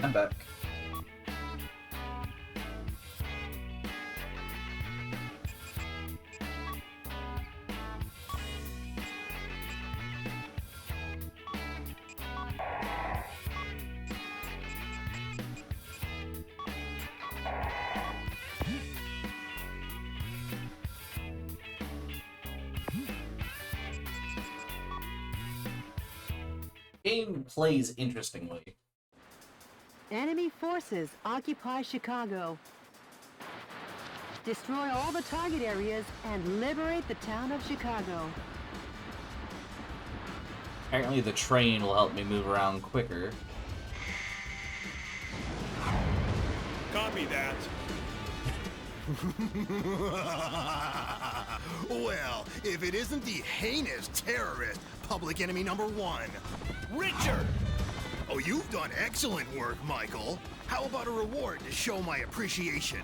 I'm back. Game plays interestingly. Enemy forces occupy Chicago. Destroy all the target areas and liberate the town of Chicago. Apparently the train will help me move around quicker. Copy that. Well, if it isn't the heinous terrorist, public enemy number one, Richard! Oh, you've done excellent work, Michael. How about a reward to show my appreciation?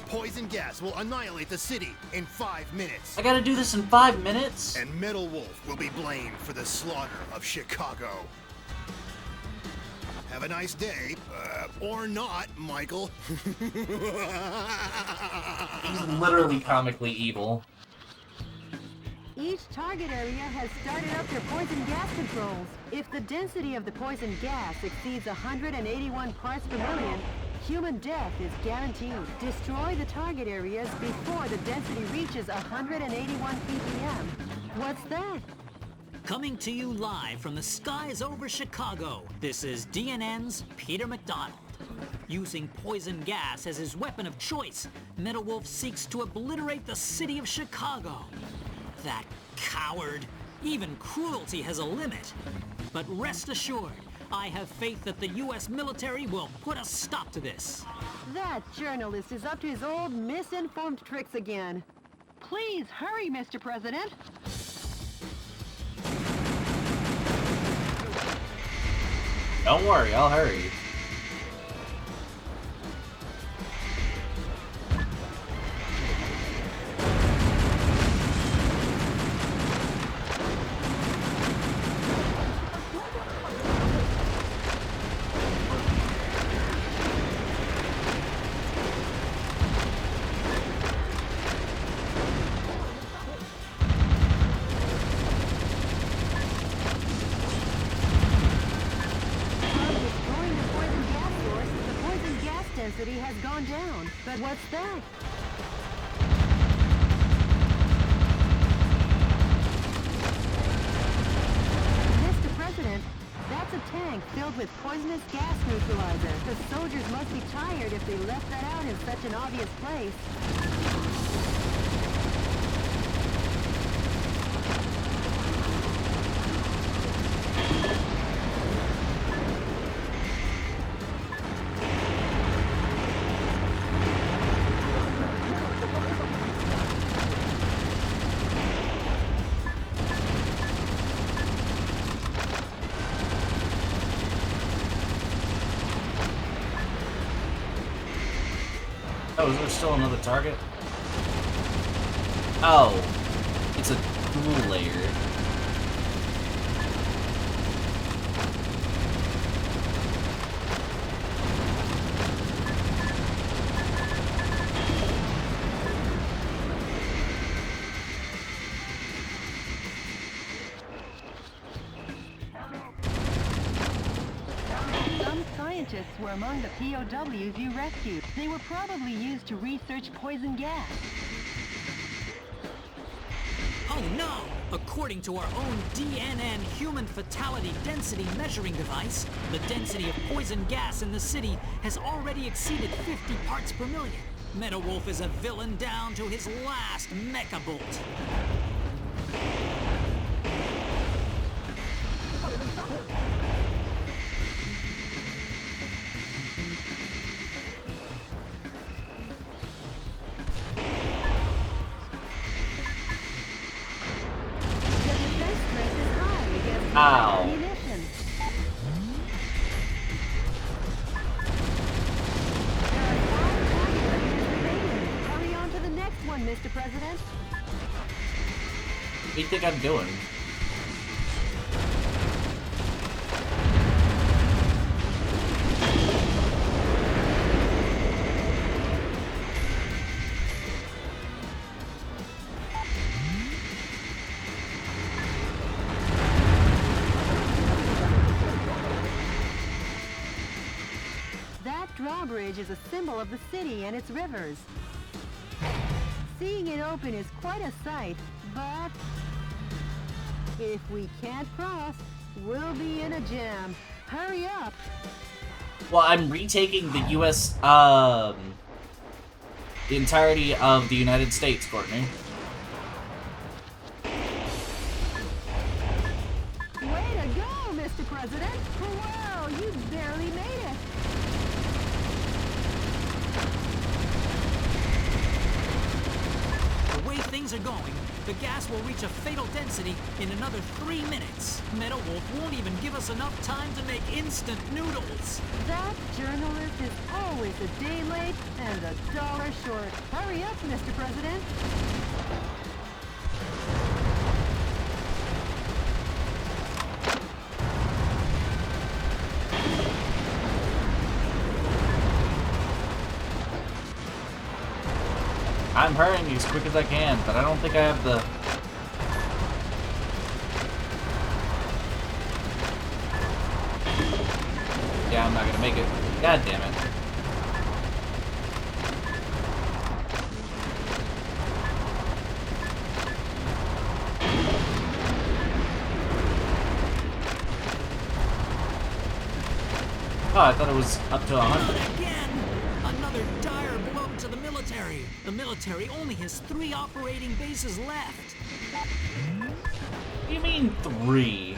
Poison gas will annihilate the city in 5 minutes. I gotta do this in 5 minutes? And Metal Wolf will be blamed for the slaughter of Chicago. Have a nice day. Or not, Michael. He's literally comically evil. Each target area has started up their poison gas controls. If the density of the poison gas exceeds 181 parts per million, human death is guaranteed. Destroy the target areas before the density reaches 181 ppm. What's that? Coming to you live from the skies over Chicago, this is DNN's Peter McDonald. Using poison gas as his weapon of choice, Metal Wolf seeks to obliterate the city of Chicago. That coward. Even cruelty has a limit. But rest assured, I have faith that the U.S. military will put a stop to this. That journalist is up to his old misinformed tricks again. Please hurry, Mr. President. Don't worry, I'll hurry. facility has gone down. But what's that? Mr. President, that's a tank filled with poisonous gas neutralizer. The soldiers must be tired if they left that out in such an obvious place. Oh, is there still another target? Oh, it's a dual layer. Scientists were among the POWs you rescued. They were probably used to research poison gas. Oh no! According to our own DNN human fatality density measuring device, the density of poison gas in the city has already exceeded 50 parts per million. MetaWolf is a villain down to his last mechabolt. Ow. Hurry on to the next one, Mr. President. What do you think I'm doing? Drawbridge is a symbol of the city and its rivers. Seeing it open is quite a sight, but if we can't cross, we'll be in a jam. Hurry up! Well, I'm retaking the U.S., the entirety of the United States, Courtney. Way to go, Mr. President! Whoa, you barely made it! Things are going, the gas will reach a fatal density in another 3 minutes. MetaWolf won't even give us enough time to make instant noodles. That journalist is always a day late and $1 short. Hurry up, Mr. President. I'm hurrying as quick as I can, but I don't think I have the... Yeah, I'm not gonna make it. God damn it. Oh, I thought it was up to 100. Again! Another dire blow to the military. The military only has 3 operating bases left. What do you mean 3?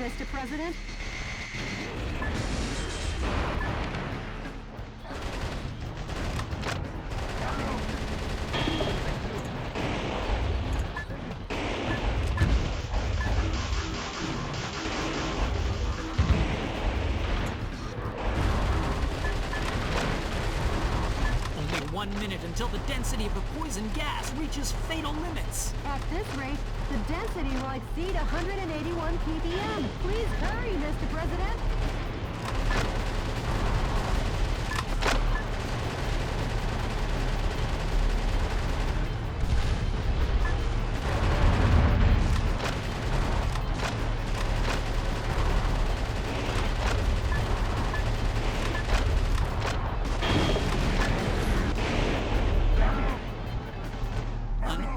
Mr. President. Only 1 minute until the density of the poison gas reaches fatal limits. At this rate, the density will exceed 181 ppm. Please hurry, Mr. President.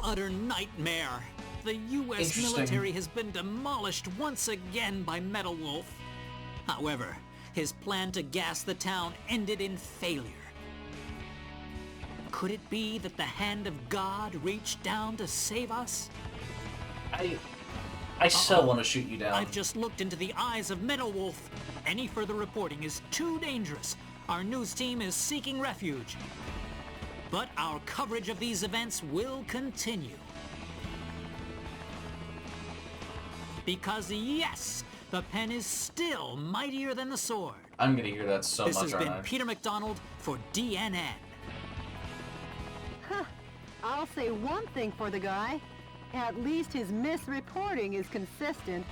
Utter nightmare. The U.S. military has been demolished once again by Metal Wolf. However, his plan to gas the town ended in failure. Could it be that the hand of God reached down to save us? I so want to shoot you down. I've just looked into the eyes of Metal Wolf. Any further reporting is too dangerous. Our news team is seeking refuge. But our coverage of these events will continue. Because yes, the pen is still mightier than the sword. I'm gonna hear that so much, This has been aren't I? Peter McDonald for DNN. Huh. I'll say one thing for the guy. At least his misreporting is consistent.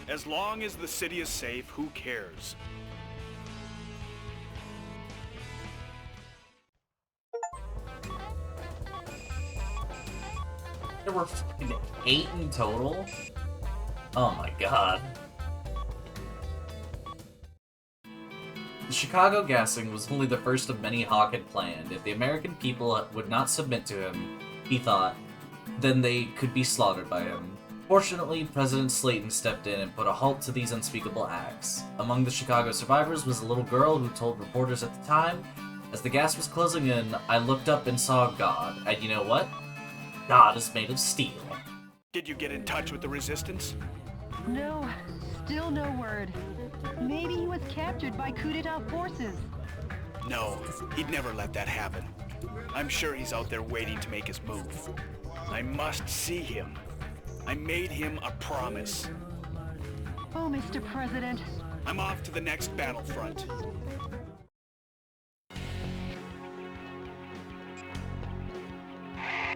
As long as the city is safe, who cares? There were fucking 8 in total? Oh my god. The Chicago gassing was only the first of many Hawk had planned. If the American people would not submit to him, he thought, then they could be slaughtered by him. Fortunately, President Slayton stepped in and put a halt to these unspeakable acts. Among the Chicago survivors was a little girl who told reporters at the time, as the gas was closing in, I looked up and saw God, and you know what? God is made of steel. Did you get in touch with the resistance? No, still no word. Maybe he was captured by coup d'etat forces. No, he'd never let that happen. I'm sure he's out there waiting to make his move. I must see him. I made him a promise. Oh, Mr. President. I'm off to the next battlefront.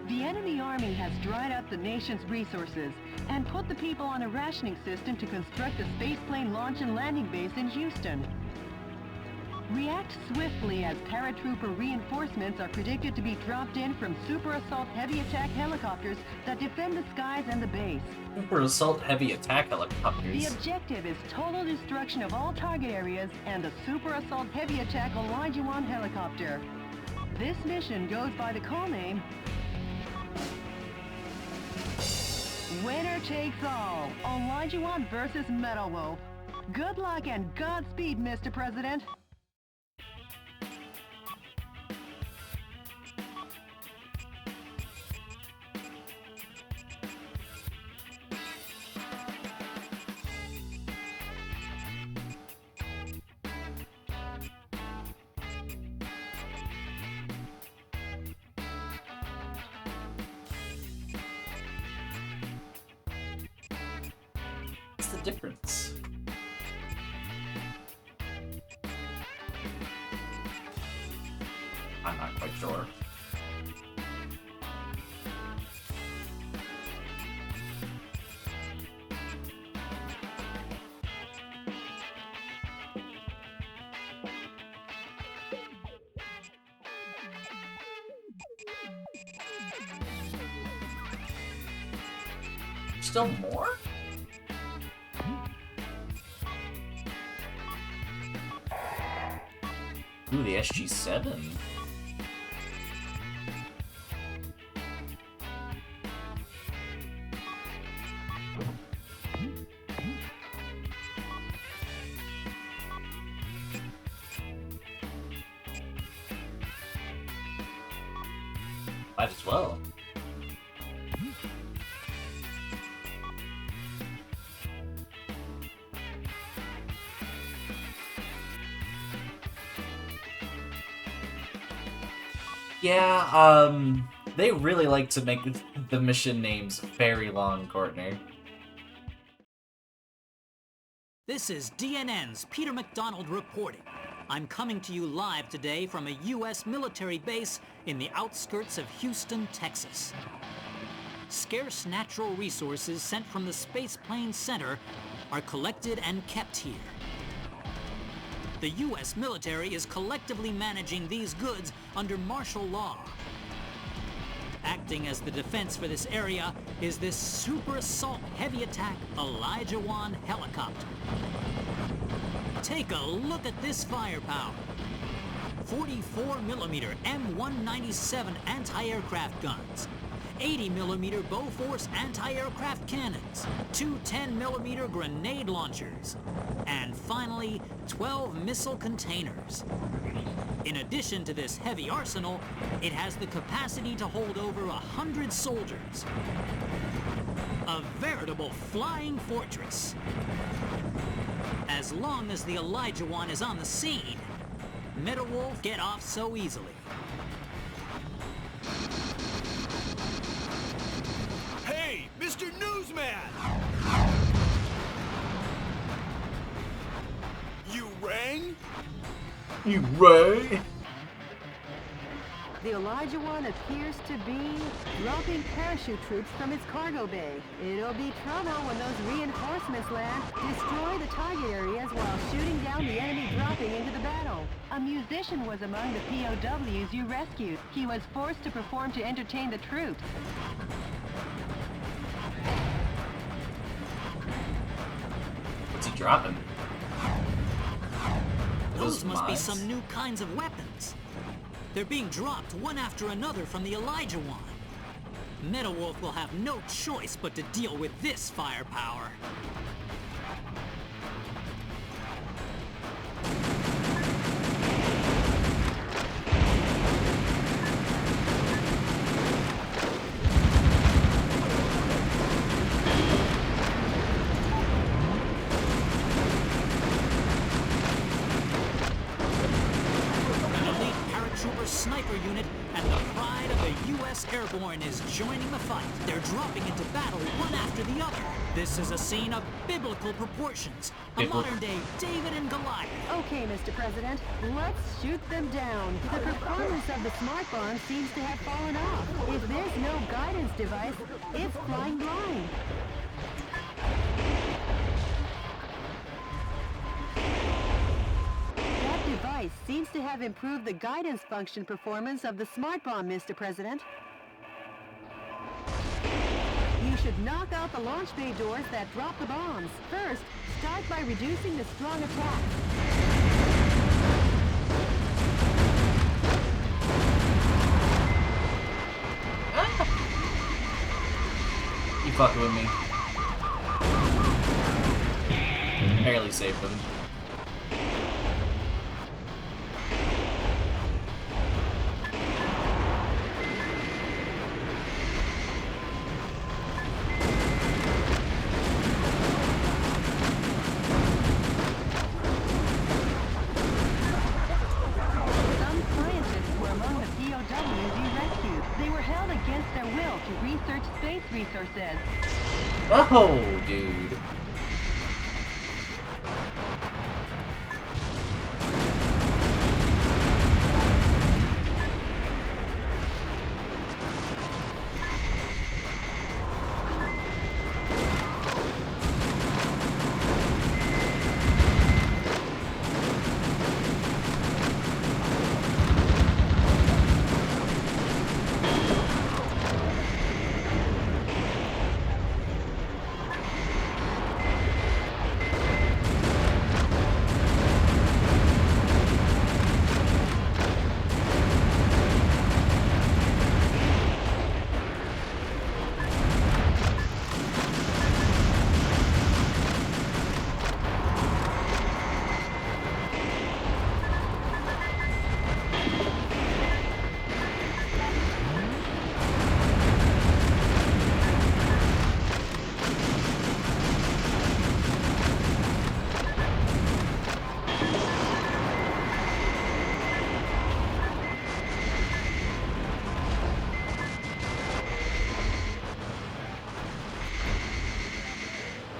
The enemy army has dried up the nation's resources and put the people on a rationing system to construct a spaceplane launch and landing base in Houston. React swiftly as paratrooper reinforcements are predicted to be dropped in from Super Assault Heavy Attack helicopters that defend the skies and the base. Super Assault Heavy Attack The helicopters. objective is total destruction of all target areas and the Super Assault Heavy Attack Olajuwon helicopter. This mission goes by the call name Winner Takes All, Olajuwon versus Metal Wolf. Good luck and Godspeed, Mr. President. What's the difference? I'm not quite sure. Still more? Ooh, the SG-7. Might as well. Yeah, they really like to make the mission names very long, Courtney. This is DNN's Peter McDonald reporting. I'm coming to you live today from a U.S. military base in the outskirts of Houston, Texas. Scarce natural resources sent from the Space Plane Center are collected and kept here. The U.S. military is collectively managing these goods under martial law. Acting as the defense for this area is this Super Assault Heavy Attack Elijah 1 helicopter. Take a look at this firepower. 44mm M197 anti-aircraft guns, 80mm Bofors anti-aircraft cannons, two 10mm grenade launchers, and finally 12 missile containers. In addition to this heavy arsenal, it has the capacity to hold over 100 soldiers. A veritable flying fortress. As long as the Elijah 1 is on the scene, Metal won't get off so easily. Hey, Mr. Newsman! You rang? You rang? The Elijah 1 appears to be dropping parachute troops from its cargo bay. It'll be trouble when those reinforcements land. Destroy the target areas while shooting down the enemy dropping into the battle. A musician was among the POWs you rescued. He was forced to perform to entertain the troops. What's he dropping? Those must be mines? some new kinds of weapons. They're being dropped one after another from the Elijah 1. Metal Wolf will have no choice but to deal with this firepower. Sniper unit and the pride of the U.S. Airborne is joining the fight. They're dropping into battle one after the other. This is a scene of biblical proportions. A modern-day David and Goliath. Okay, Mr. President, let's shoot them down. The performance of the smart bomb seems to have fallen off. If there's no guidance device, it's flying blind. Device seems to have improved the guidance function performance of the smart bomb, Mr. President. You should knock out the launch bay doors that drop the bombs. First, start by reducing the strong attack. You fucking with me. Barely saved them. Resources. Oh, dude.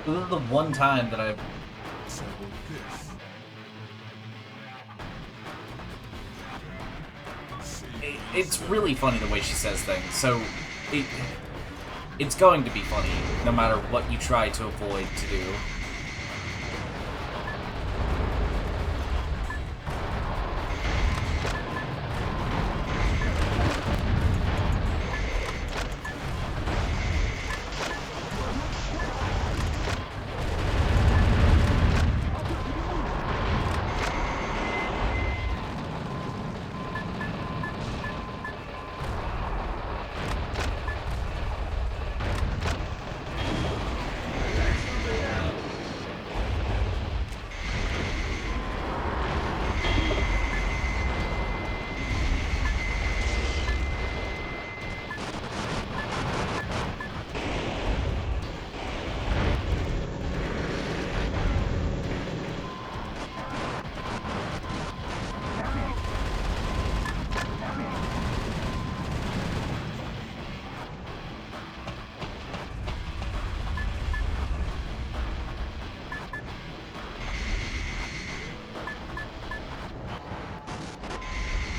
This is the one time that I've... It's really funny the way she says things, so it's going to be funny, no matter what you try to avoid to do.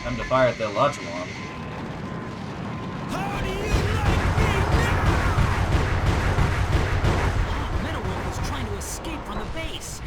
Time to fire the lodge alarm. Meadowolf is trying to escape from the base.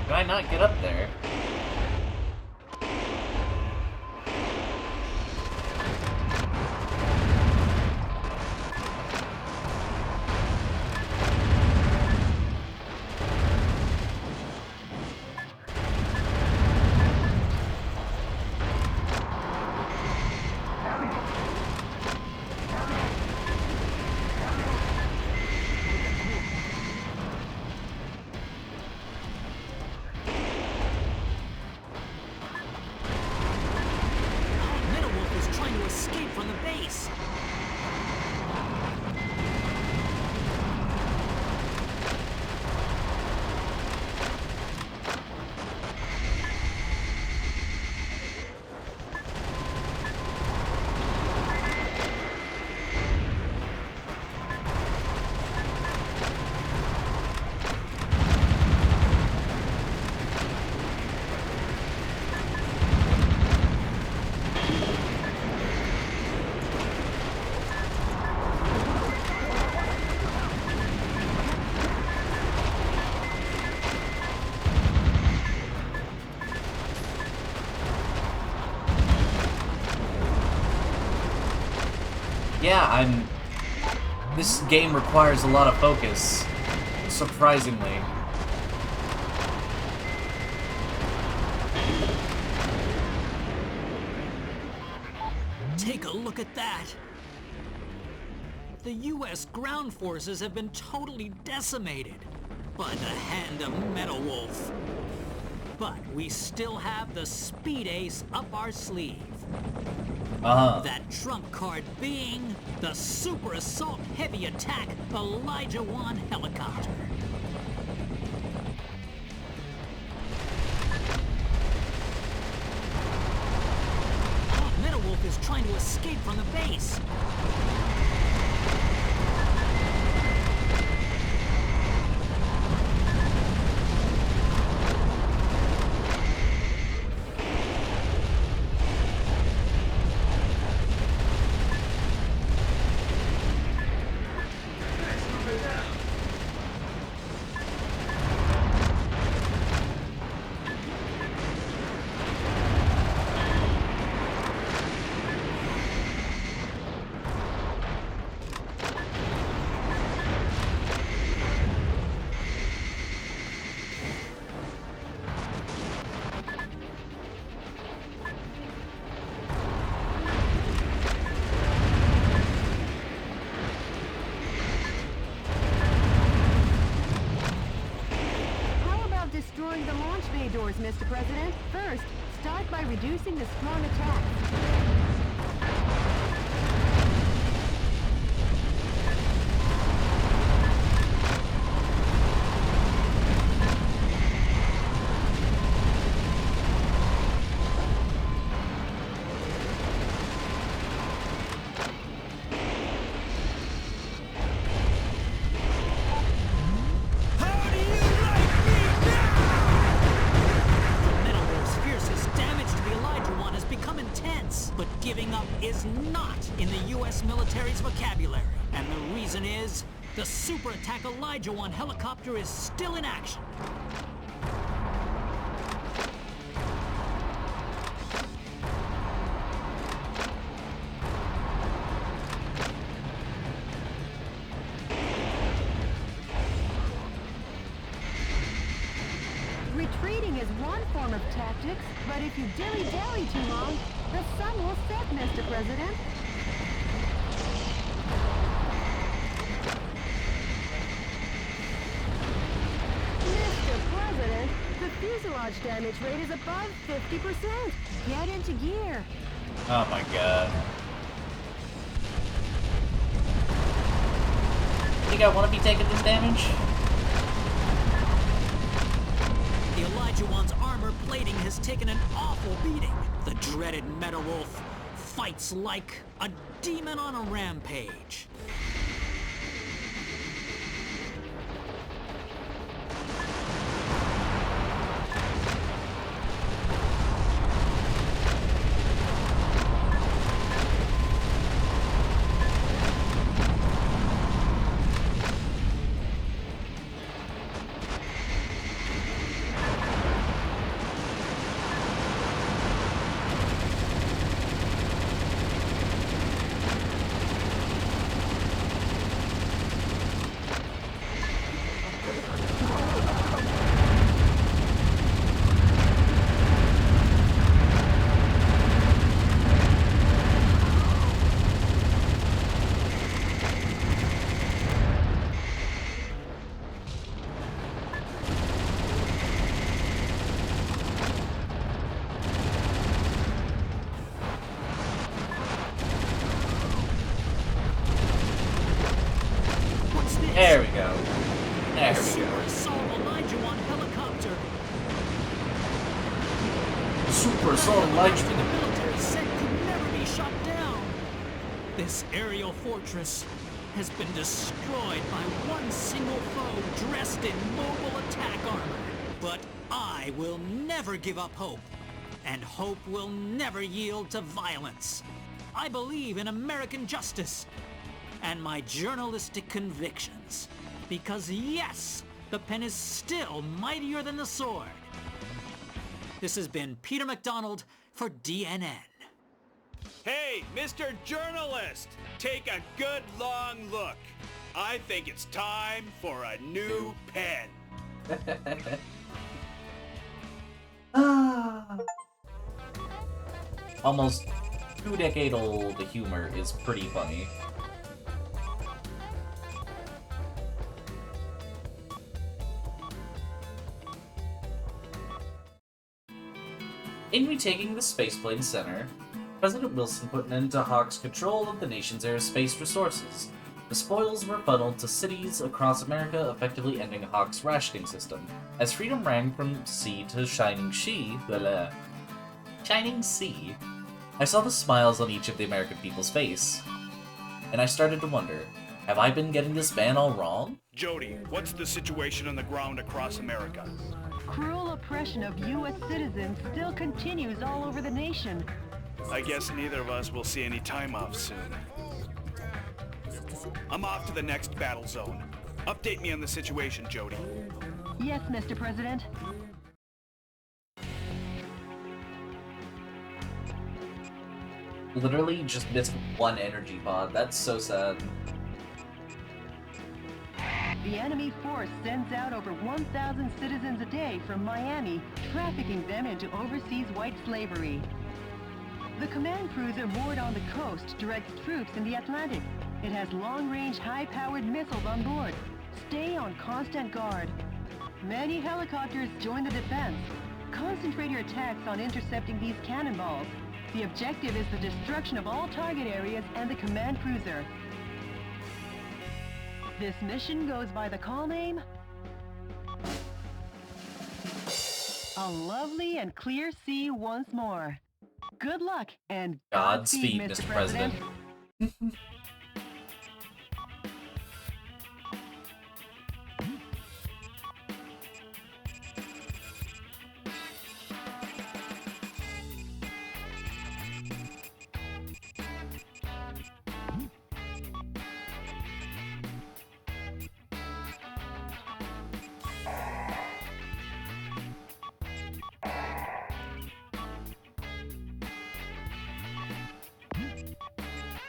Did I not get up there? Escape from the base. Yeah, this game requires a lot of focus, surprisingly. Take a look at that. the U.S. ground forces have been totally decimated by the hand of Metal Wolf. But we still have the speed ace up our sleeve. That trump card being the Super Assault Heavy Attack Elijah 1 helicopter. Metal Wolf is trying to escape from the base. Destroying the launch bay doors, Mr. President. First, start by reducing the strong attacks. The Super Attack Elijah 1 helicopter is still in action. Retreating is one form of tactics, but if you dilly-dally too long, the sun will set, Mr. President. The fuselage damage rate is above 50%. Get into gear. Oh my god. Think I want to be taking this damage? The Elijah 1's armor plating has taken an awful beating. The dreaded Metal Wolf fights like a demon on a rampage. There we go. There we go. Elijah 1 helicopter. The Super Assault Elijah. The military said could never be shot down. This aerial fortress has been destroyed by one single foe dressed in mobile attack armor. But I will never give up hope, and hope will never yield to violence. I believe in American justice and my journalistic convictions. Because yes, the pen is still mightier than the sword. This has been Peter McDonald for DNN. Hey, Mr. Journalist! Take a good long look. I think it's time for a new pen. Almost 2-decade-old humor is pretty funny. In retaking the spaceplane center, President Wilson put an end to Hawk's control of the nation's airspace resources. The spoils were funneled to cities across America, effectively ending Hawk's rationing system. As freedom rang from sea to shining sea, I saw the smiles on each of the American people's face, and I started to wonder, have I been getting this ban all wrong? Jody, what's the situation on the ground across America? Cruel oppression of U.S. citizens still continues all over the nation. I guess neither of us will see any time off soon. I'm off to the next battle zone. Update me on the situation, Jody. Yes, Mr. President. Literally just missed one energy pod. That's so sad. The enemy force sends out over 1,000 citizens a day from Miami, trafficking them into overseas white slavery. The command cruiser moored on the coast directs troops in the Atlantic. It has long-range, high-powered missiles on board. Stay on constant guard. Many helicopters join the defense. Concentrate your attacks on intercepting these cannonballs. The objective is the destruction of all target areas and the command cruiser. This mission goes by the call name... A lovely and clear sea once more. Good luck and Godspeed, Mr. President.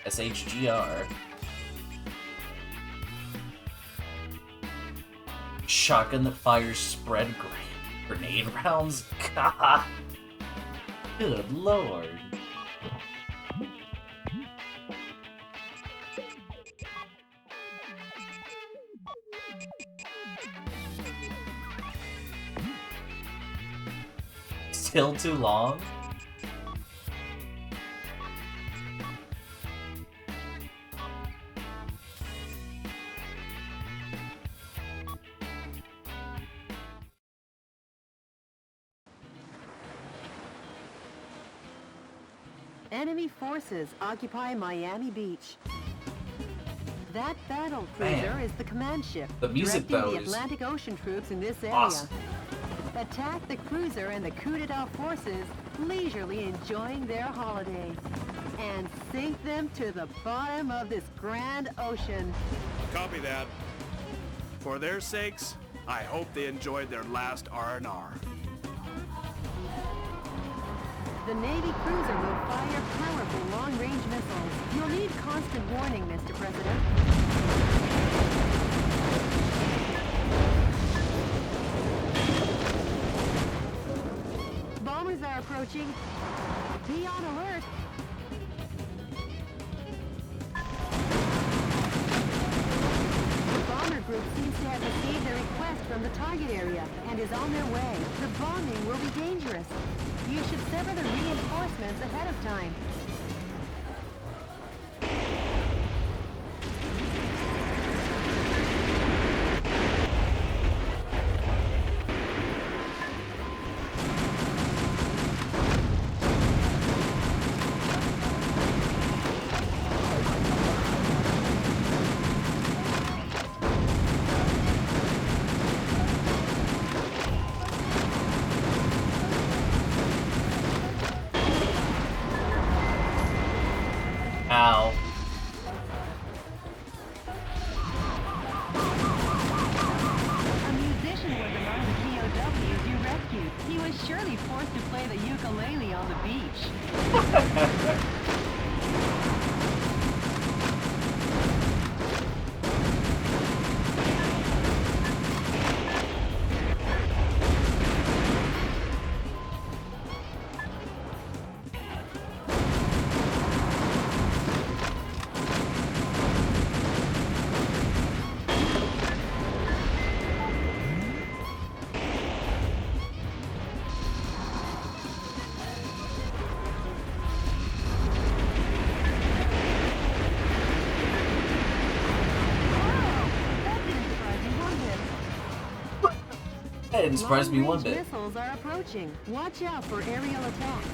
SHGR. Shotgun that fires spread grenade rounds? God. Good lord. Still too long? Enemy forces occupy Miami Beach. That battle cruiser is the command ship, the music, directing though, the Atlantic Ocean troops in this area. Awesome. Attack the cruiser and the coup d'etat forces, leisurely enjoying their holiday. And sink them to the bottom of this grand ocean. Copy that. For their sakes, I hope they enjoyed their last R&R. The Navy cruiser will fire powerful long-range missiles. You'll need constant warning, Mr. President. Bombers are approaching. Be on alert. The bomber group seems to have received a request from the target area and is on their way. The bombing will be dangerous. You should sever the reinforcements ahead of time. That didn't surprise me one Long-range bit. missiles are approaching. Watch out for aerial attacks.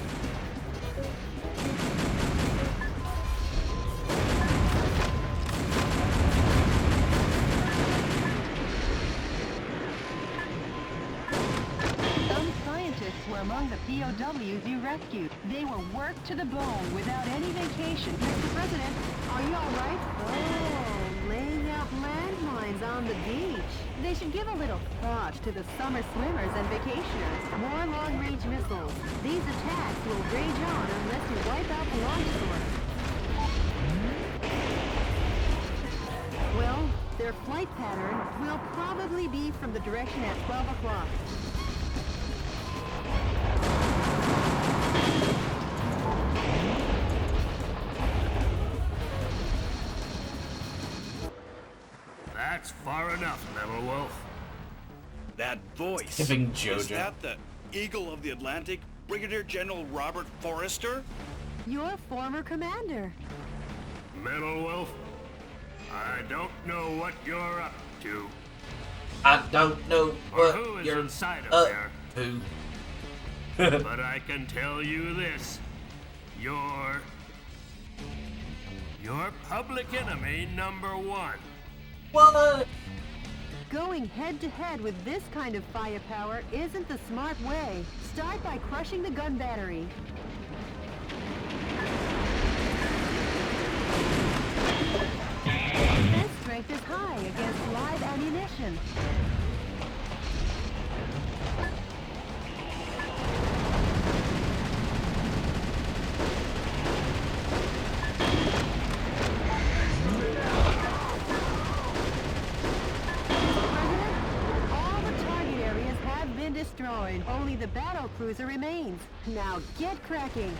Some scientists were among the POWs you rescued. They were worked to the bone without any vacation. Mr. President, are you all right? Oh, laying out landmines on the beach. They should give a little thought to the summer swimmers and vacationers. More long-range missiles. These attacks will rage on unless you wipe out the launch source. Well, their flight pattern will probably be from the direction at 12 o'clock. That's far enough, Metal Wolf. That voice. Giving Is JoJo. that the Eagle of the Atlantic, Brigadier General Robert Forrester? Your former commander. Metal Wolf, I don't know what you're up to. I don't know Or what who is you're inside of up there. to. But I can tell you this. You're public enemy #1. What? Going head-to-head with this kind of firepower isn't the smart way. Start by crushing the gun battery. Defense strength is high against live ammunition. All the target areas have been destroyed. Only the battle cruiser remains. Now get cracking.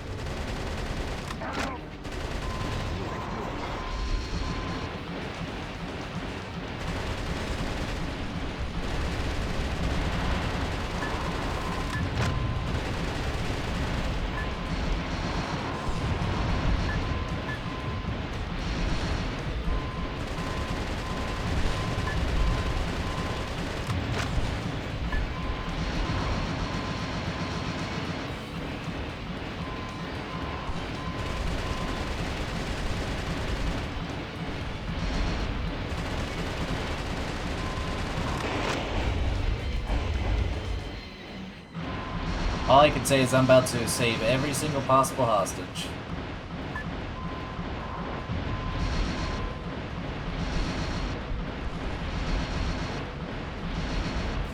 All I can say is I'm about to save every single possible hostage.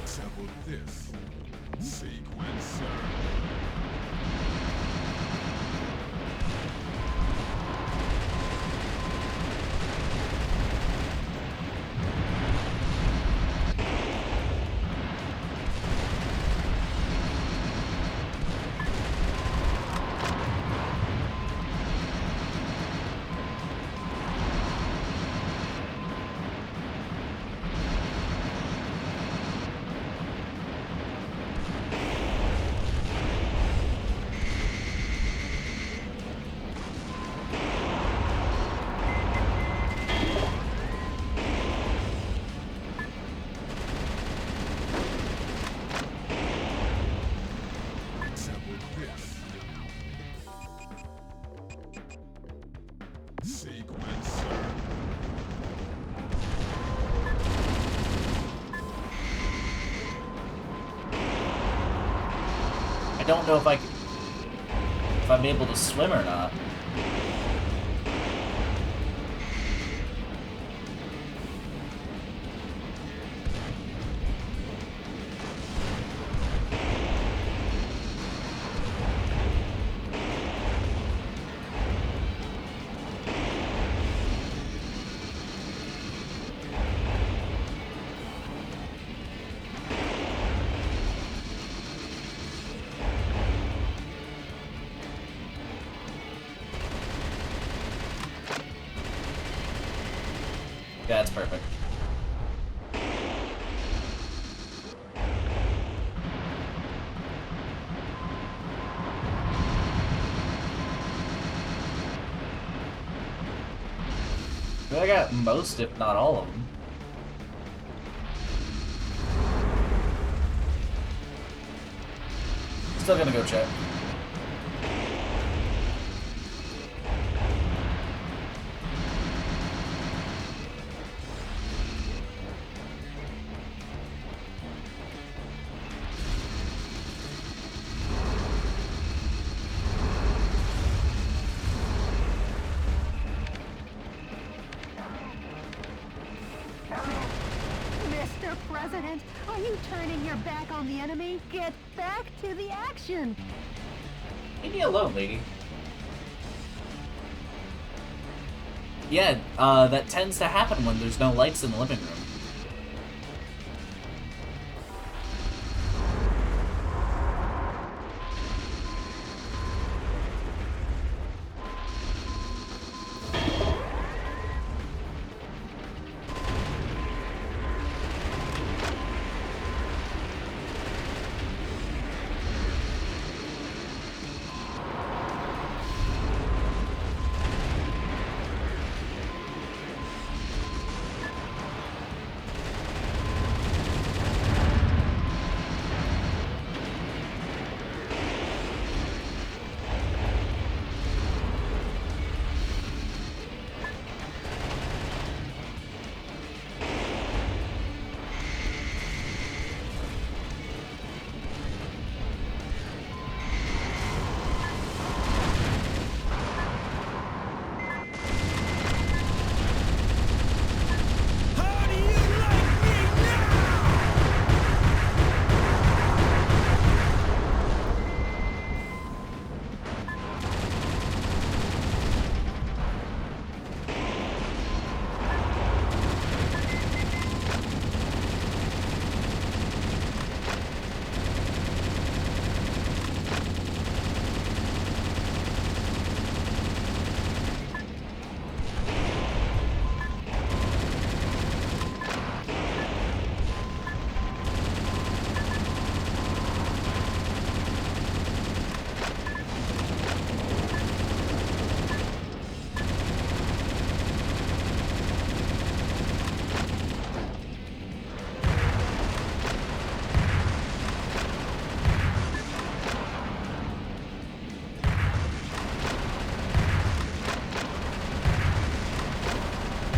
Sample this sequencer. Sample this sequencer. I don't know if I'm able to swim or not. Yeah, that's perfect. I got most, if not all of them. Still gonna go check. Mr. President, are you turning your back on the enemy? Get back to the action! Leave me alone, lady. Yeah, that tends to happen when there's no lights in the living room.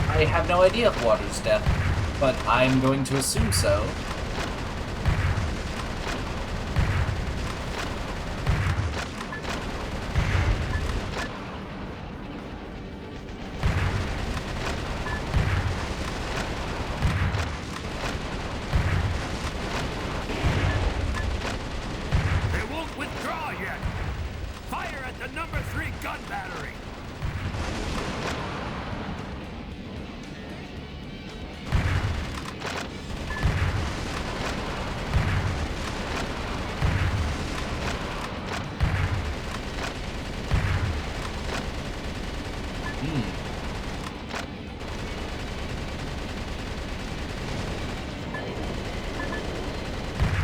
I have no idea if water's death, but I'm going to assume so. They won't withdraw yet. Fire at the number 3 gun battery.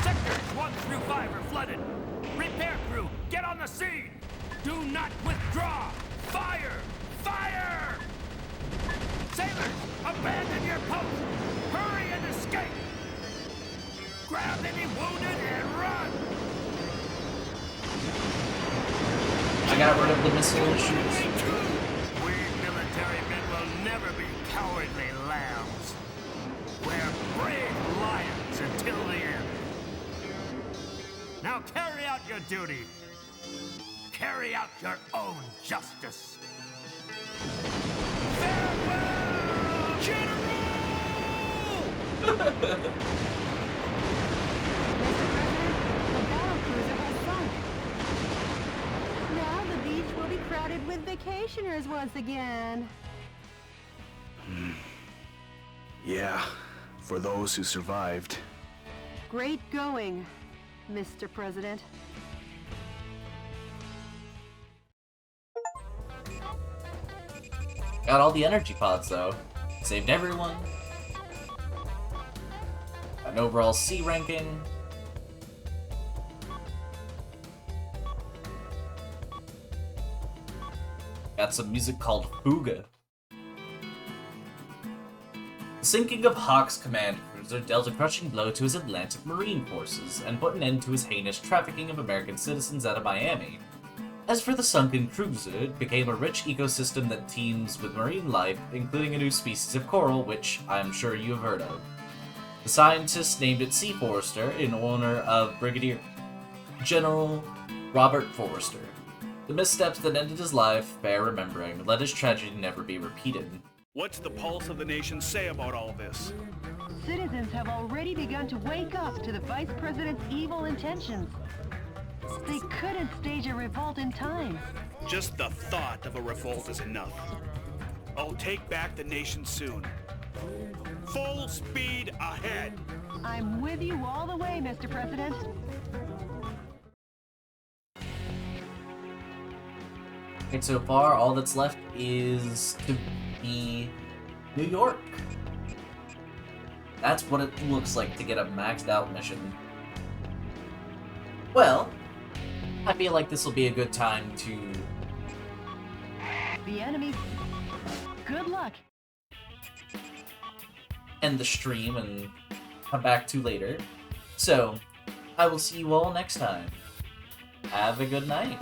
Sectors 1 through 5 are flooded. Repair crew, get on the scene. Do not withdraw. Fire! Fire! Sailors, abandon your post. Hurry and escape. Grab any wounded and run. I got rid of the missile shoes. We military men will never be cowardly lambs. We're brave lions until the end. Now carry out your duty. Carry out your own justice. Farewell, General! Mr. President, the battle cruiser has sunk. Now the beach will be crowded with vacationers once again. Yeah, for those who survived. Great going, Mr. President. Got all the energy pods though. Saved everyone. An overall C ranking. Got some music called Fuga. The sinking of Hawk's command crew cruiser dealt a crushing blow to his Atlantic Marine forces and put an end to his heinous trafficking of American citizens out of Miami. As for the sunken cruiser, it became a rich ecosystem that teems with marine life, including a new species of coral, which I'm sure you have heard of. The scientists named it Sea Forester in honor of Brigadier General Robert Forrester. The missteps that ended his life bear remembering. Let his tragedy never be repeated. What's the pulse of the nation say about all this? Citizens have already begun to wake up to the Vice President's evil intentions. They couldn't stage a revolt in time. Just the thought of a revolt is enough. I'll take back the nation soon. Full speed ahead! I'm with you all the way, Mr. President. And so far, all that's left is to be New York. That's what it looks like to get a maxed out mission. Well, I feel like this will be a good time to... The enemy. Good luck. End the stream and come back to later. So, I will see you all next time. Have a good night.